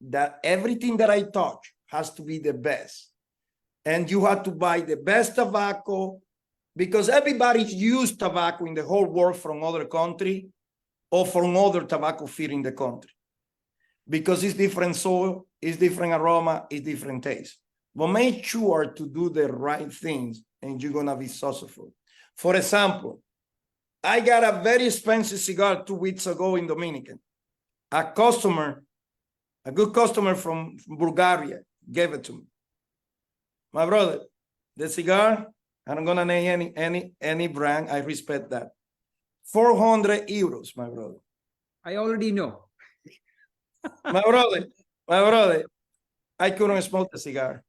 [SPEAKER 3] that everything that I touch has to be the best. And you have to buy the best tobacco, because everybody's used tobacco in the whole world from other country or from other tobacco field in the country. Because it's different soil, it's different aroma, it's different taste. But make sure to do the right things and you're gonna be successful. For example, I got a very expensive cigar 2 weeks ago in Dominican. A good customer from Bulgaria gave it to me. My brother, the cigar, I'm gonna name any brand, I respect that. 400 euros, my brother.
[SPEAKER 2] I already know.
[SPEAKER 3] My brother, I couldn't smoke the cigar.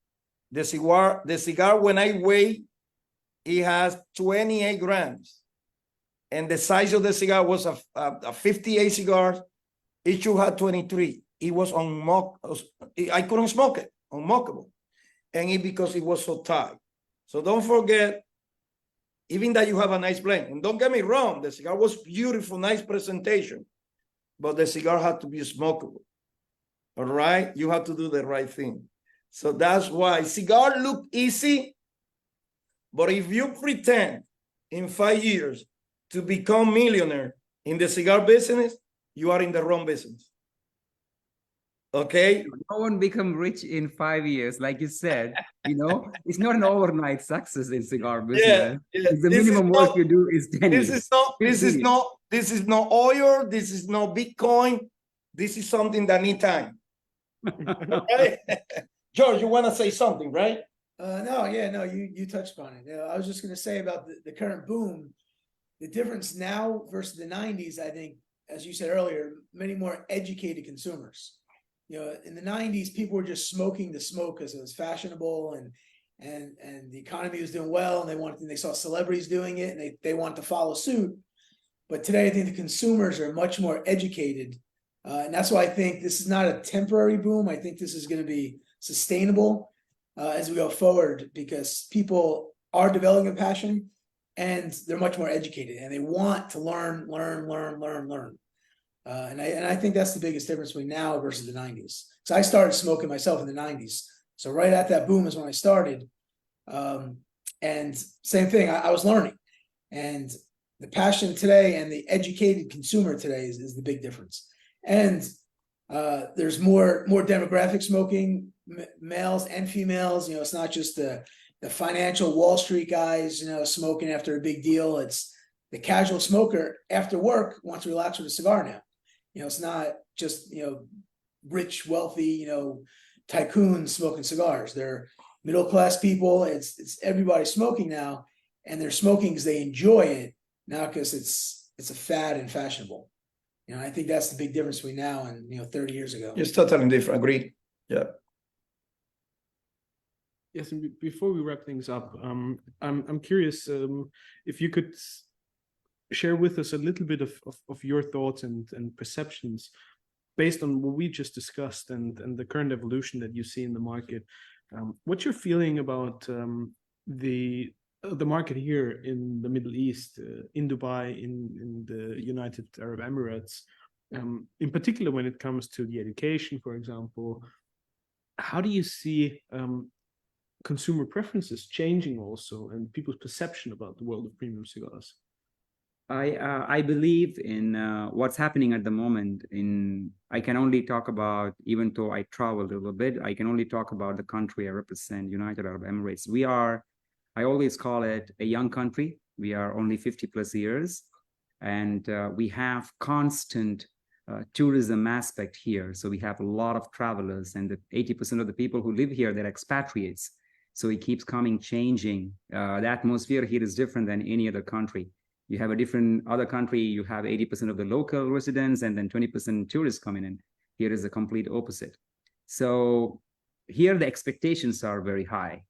[SPEAKER 3] The cigar, when I weigh, it has 28 grams. And the size of the cigar was a 58 cigars. It should have 23. It was I couldn't smoke it, unmockable. And it because it was so tight. So don't forget, even that you have a nice blend. And don't get me wrong, the cigar was beautiful, nice presentation. But the cigar had to be smokable. All right? You have to do the right thing. So that's why cigar look easy, but if you pretend in 5 years to become millionaire in the cigar business, you are in the wrong business. Okay?
[SPEAKER 2] No one become rich in 5 years, like you said. It's not an overnight success in cigar business.
[SPEAKER 3] Yeah.
[SPEAKER 2] The minimum work you do is 10 years.
[SPEAKER 3] This is not oil. This is no Bitcoin. This is something that need time. Right? George, you want to say something, right?
[SPEAKER 4] No, you touched upon it. I was just going to say about the current boom, the difference now versus the 90s, I think, as you said earlier, many more educated consumers. In the 90s, people were just smoking the smoke because it was fashionable and the economy was doing well, and they saw celebrities doing it, and they wanted to follow suit. But today, I think the consumers are much more educated, and that's why I think this is not a temporary boom. I think this is going to be sustainable as we go forward, because people are developing a passion and they're much more educated and they want to learn. And I think that's the biggest difference between now versus the 90s. So I started smoking myself in the 90s. So right at that boom is when I started. And same thing, I was learning. And the passion today and the educated consumer today is the big difference. And there's more demographic smoking, males and females. It's not just the financial Wall Street guys, smoking after a big deal. It's the casual smoker after work wants to relax with a cigar now. It's not just, rich, wealthy, tycoons smoking cigars. They're middle-class people. It's everybody smoking now, and they're smoking because they enjoy it, not because it's a fad and fashionable. I think that's the big difference between now and 30 years ago.
[SPEAKER 3] It's totally different. Agreed. Yeah.
[SPEAKER 1] Yes, and before we wrap things up, I'm curious if you could share with us a little bit of your thoughts and perceptions based on what we just discussed and the current evolution that you see in the market. What's your feeling about the market here in the Middle East, in Dubai, in the United Arab Emirates, in particular when it comes to the education, for example? how do you see consumer preferences changing also, and people's perception about the world of premium cigars?
[SPEAKER 2] I believe in what's happening at the moment. I can only talk about, even though I travel a little bit, I can only talk about the country I represent, United Arab Emirates. I always call it a young country. We are only 50 plus years, and we have constant tourism aspect here. So we have a lot of travelers, and 80% of the people who live here, they're expatriates. So it keeps coming, changing. The atmosphere here is different than any other country. You have a different other country, you have 80% of the local residents and then 20% tourists coming in. Here is the complete opposite. So here the expectations are very high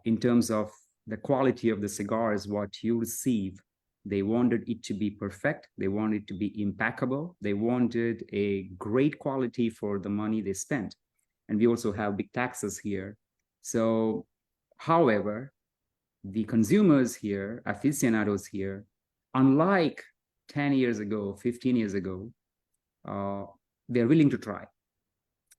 [SPEAKER 2] in terms of the quality of the cigars, what you receive. They wanted it to be perfect. They wanted it to be impeccable. They wanted a great quality for the money they spent. And we also have big taxes here. So, however, the consumers here, aficionados here, unlike 10 years ago, 15 years ago, they're willing to try.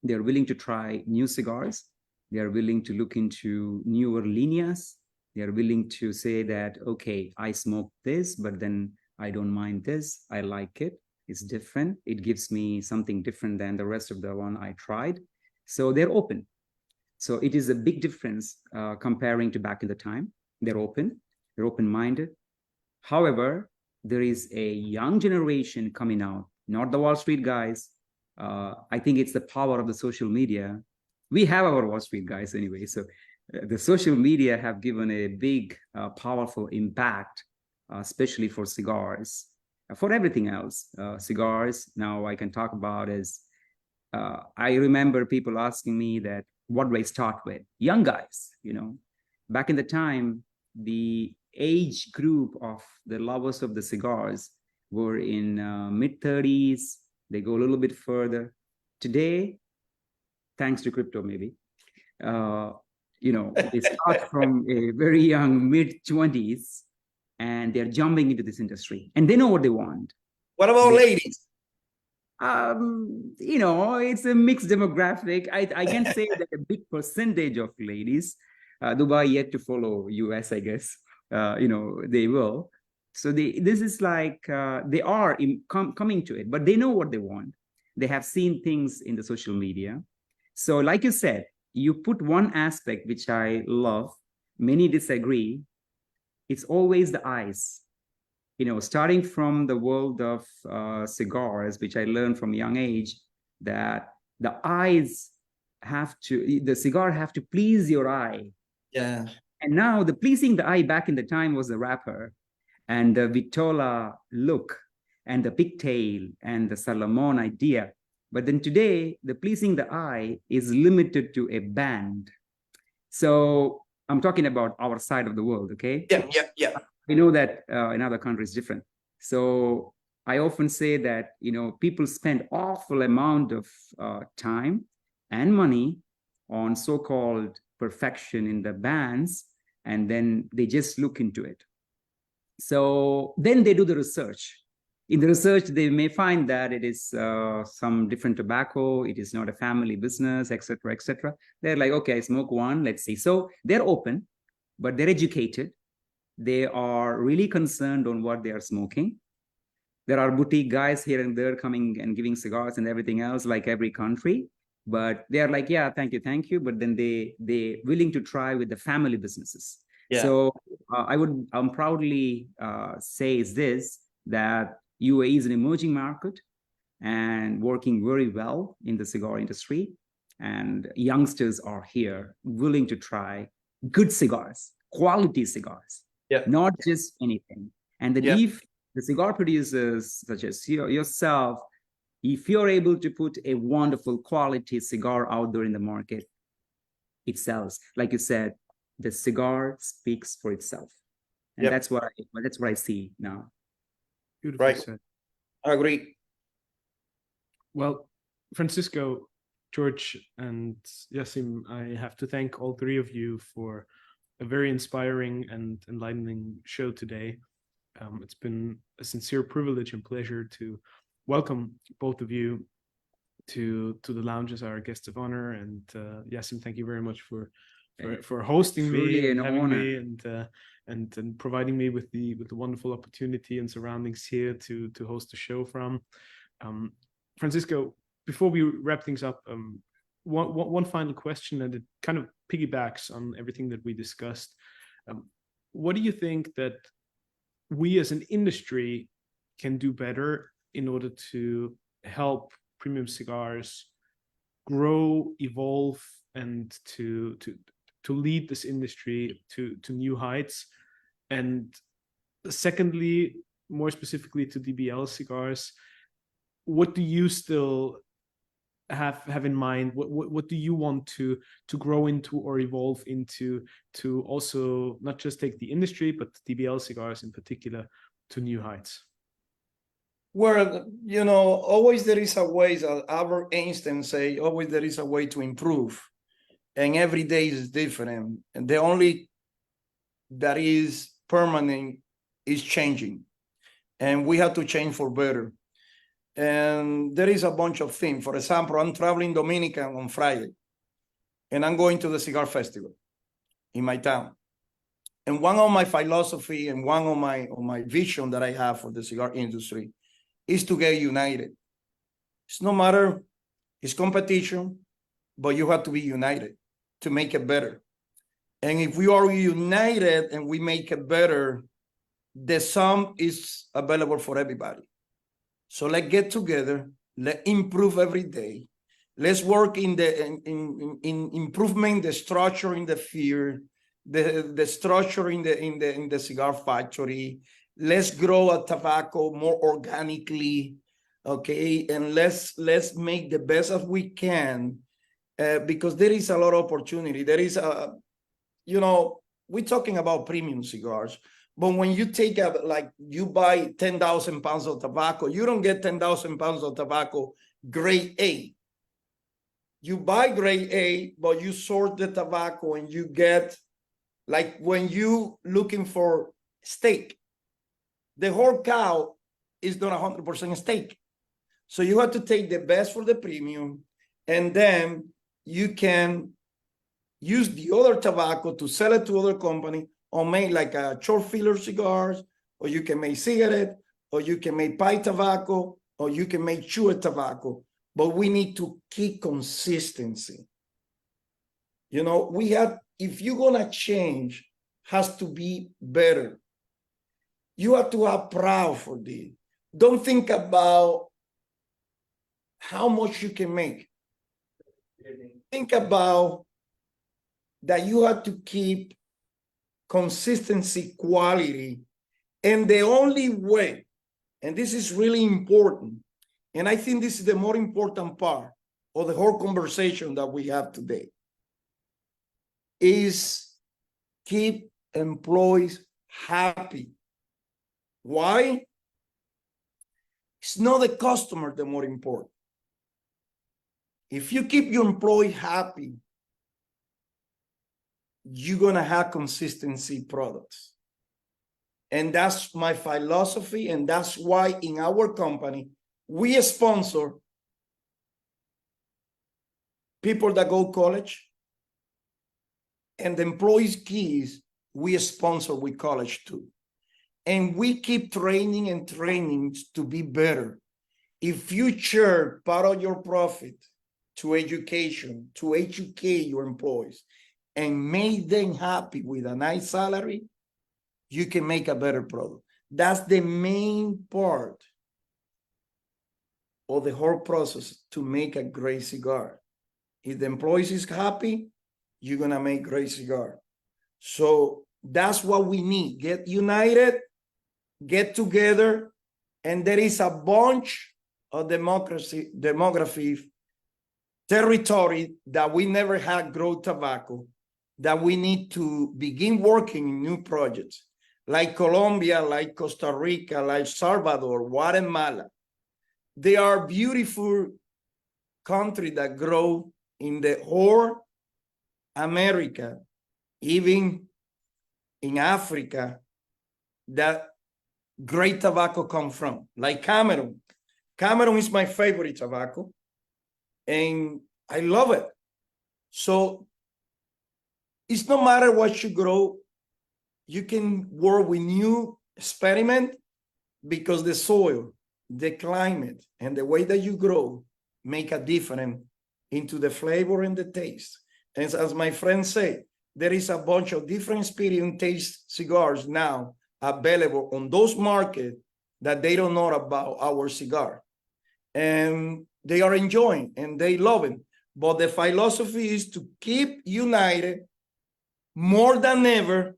[SPEAKER 2] They're willing to try new cigars. They're willing to look into newer líneas. They're willing to say that, okay, I smoke this, but then I don't mind this. I like it. It's different. It gives me something different than the rest of the one I tried. So they're open. So it is a big difference comparing to back in the time. They're open-minded. However, there is a young generation coming out, not the Wall Street guys. I think it's the power of the social media. We have our Wall Street guys anyway. So the social media have given a big, powerful impact, especially for cigars. For everything else, cigars, now I can talk about is, I remember people asking me that, what do I start with? Young guys, back in the time, the age group of the lovers of the cigars were in mid-30s. They go a little bit further. Today, thanks to crypto maybe, they start from a very young mid-20s and they're jumping into this industry and they know what they want.
[SPEAKER 3] What about ladies?
[SPEAKER 2] It's a mixed demographic. I can say that a big percentage of ladies, Dubai yet to follow US, I guess, they will. So this is like, they are coming to it, but they know what they want. They have seen things in the social media. So like you said, you put one aspect, which I love, many disagree. It's always the eyes. Starting from the world of cigars, which I learned from a young age, that the eyes the cigar have to please your eye.
[SPEAKER 3] Yeah.
[SPEAKER 2] And now the pleasing the eye back in the time was the wrapper and the Vitola look and the pigtail and the Salomon idea. But then today, the pleasing the eye is limited to a band. So I'm talking about our side of the world, okay?
[SPEAKER 3] Yeah.
[SPEAKER 2] We know that in other countries different. So I often say that, people spend awful amount of time and money on so-called perfection in the bands, and then they just look into it. So then they do the research. In the research, they may find that it is some different tobacco, it is not a family business, etc., etc. They're like, okay, I smoke one, let's see. So they're open, but they're educated. They are really concerned on what they are smoking. There are boutique guys here and there coming and giving cigars and everything else, like every country. But they are like, yeah, thank you. But then they're willing to try with the family businesses. Yeah. So I'm proudly say is this, that UAE is an emerging market and working very well in the cigar industry. And youngsters are here willing to try good cigars, quality cigars. Yeah. Not just anything. And then if the cigar producers, such as yourself, if you're able to put a wonderful quality cigar out there in the market, it sells. Like you said, the cigar speaks for itself. And that's what I see now.
[SPEAKER 1] Beautiful. Right. Said.
[SPEAKER 3] I agree.
[SPEAKER 1] Well, Francisco, George, and Yassim, I have to thank all three of you for a very inspiring and enlightening show today. It's been a sincere privilege and pleasure to welcome both of you to the lounge as our guest of honor. And Yasim, thank you very much for hosting me
[SPEAKER 2] Truly
[SPEAKER 1] and
[SPEAKER 2] an
[SPEAKER 1] having
[SPEAKER 2] honor.
[SPEAKER 1] me and providing me with the wonderful opportunity and surroundings here to host the show from. Francisco, before we wrap things up, one final question, and it kind of piggybacks on everything that we discussed. What do you think that we as an industry can do better in order to help premium cigars grow, evolve, and to lead this industry to new heights? And secondly, more specifically to DBL Cigars, what do you still have in mind? What do you want to grow into or evolve into to also not just take the industry, but DBL Cigars in particular to new heights?
[SPEAKER 3] Well, you know, always there is a way, as Albert Einstein say, always there is a way to improve. And every day is different. And the only that is permanent is changing. And we have to change for better. And there is a bunch of things. For example, I'm traveling Dominican on Friday, and I'm going to the cigar festival in my town. And one of my philosophy and one of my vision that I have for the cigar industry is to get united. It's no matter, it's competition, but you have to be united to make it better. And if we are united and we make it better, the sum is available for everybody. So let's get together, let's improve every day. Let's work in improvement, the structure in the field, the structure in the cigar factory. Let's grow a tobacco more organically, okay? And let's make the best as we can, because there is a lot of opportunity. There is a, you know, we're talking about premium cigars, but when you take like you buy 10,000 pounds of tobacco, you don't get 10,000 pounds of tobacco grade A. You buy grade A, but you sort the tobacco and you get, like when you looking for steak, the whole cow is not 100% steak. So you have to take the best for the premium, and then you can use the other tobacco to sell it to other company, or make like a short filler cigars, or you can make cigarette, or you can make pipe tobacco, or you can make chewed tobacco. But we need to keep consistency. You know, we have, if you're gonna change, has to be better. You have to have proud for this. Don't think about how much you can make. Think about that you have to keep consistency, quality. And the only way, and this is really important, and I think this is the more important part of the whole conversation that we have today, is keep employees happy. Why? It's not the customer the more important. If you keep your employee happy, you're gonna have consistency products. And that's my philosophy, and that's why in our company, we sponsor people that go to college, and the employees' keys, we sponsor with college too. And we keep training and trainings to be better. If you share part of your profit to education, to educate your employees, and make them happy with a nice salary, you can make a better product. That's the main part of the whole process to make a great cigar. If the employees is happy, you're gonna make great cigar. So that's what we need. Get united, get together, and there is a bunch of demography territory that we never had grow tobacco, that we need to begin working in new projects, like Colombia, like Costa Rica, like Salvador, Guatemala. They are beautiful countries that grow in the whole America, even in Africa, that great tobacco come from, like Cameroon. Cameroon is my favorite tobacco. and I love it. So it's no matter what you grow, you can work with new experiment, because the soil, the climate, and the way that you grow make a difference into the flavor and the taste. And as my friend said, there is a bunch of different experience taste cigars now available on those markets that they don't know about our cigar. And they are enjoying and they love it. But the philosophy is to keep united more than ever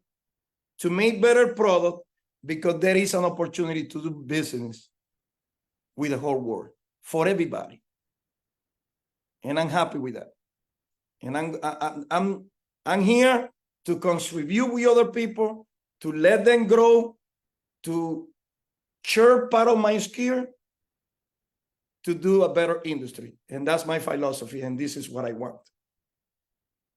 [SPEAKER 3] to make better product, because there is an opportunity to do business with the whole world for everybody. And I'm happy with that. And I'm here to contribute with other people, to let them grow, to share part of my skill, to do a better industry. And that's my philosophy, and this is what I want.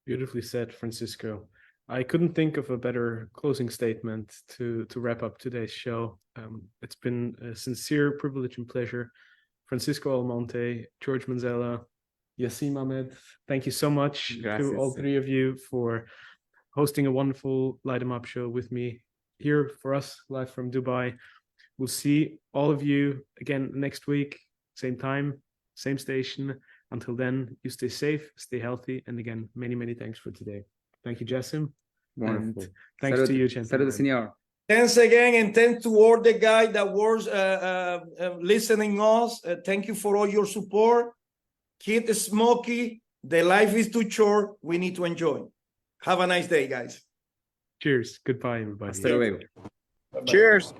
[SPEAKER 1] Beautifully said, Francisco. I couldn't think of a better closing statement to wrap up today's show. It's been a sincere privilege and pleasure. Francisco Almonte, George Manzella, Yassim Ahmed, thank you so much to all three of you for hosting a wonderful Light 'em Up show with me here for us live from Dubai. We'll see all of you again next week, same time, same station. Until then, you stay safe, stay healthy, and again, many, many thanks for today. Thank you, Jassim.
[SPEAKER 2] Wonderful.
[SPEAKER 1] And thanks to you, gentlemen.
[SPEAKER 2] Senor.
[SPEAKER 3] Thanks again, and thanks to all the guys that was listening us. Thank you for all your support. Keep it smoky. The life is too short. We need to enjoy. Have a nice day, guys.
[SPEAKER 1] Cheers. Goodbye, everybody.
[SPEAKER 2] Hasta luego.
[SPEAKER 3] Bye-bye.
[SPEAKER 5] Cheers.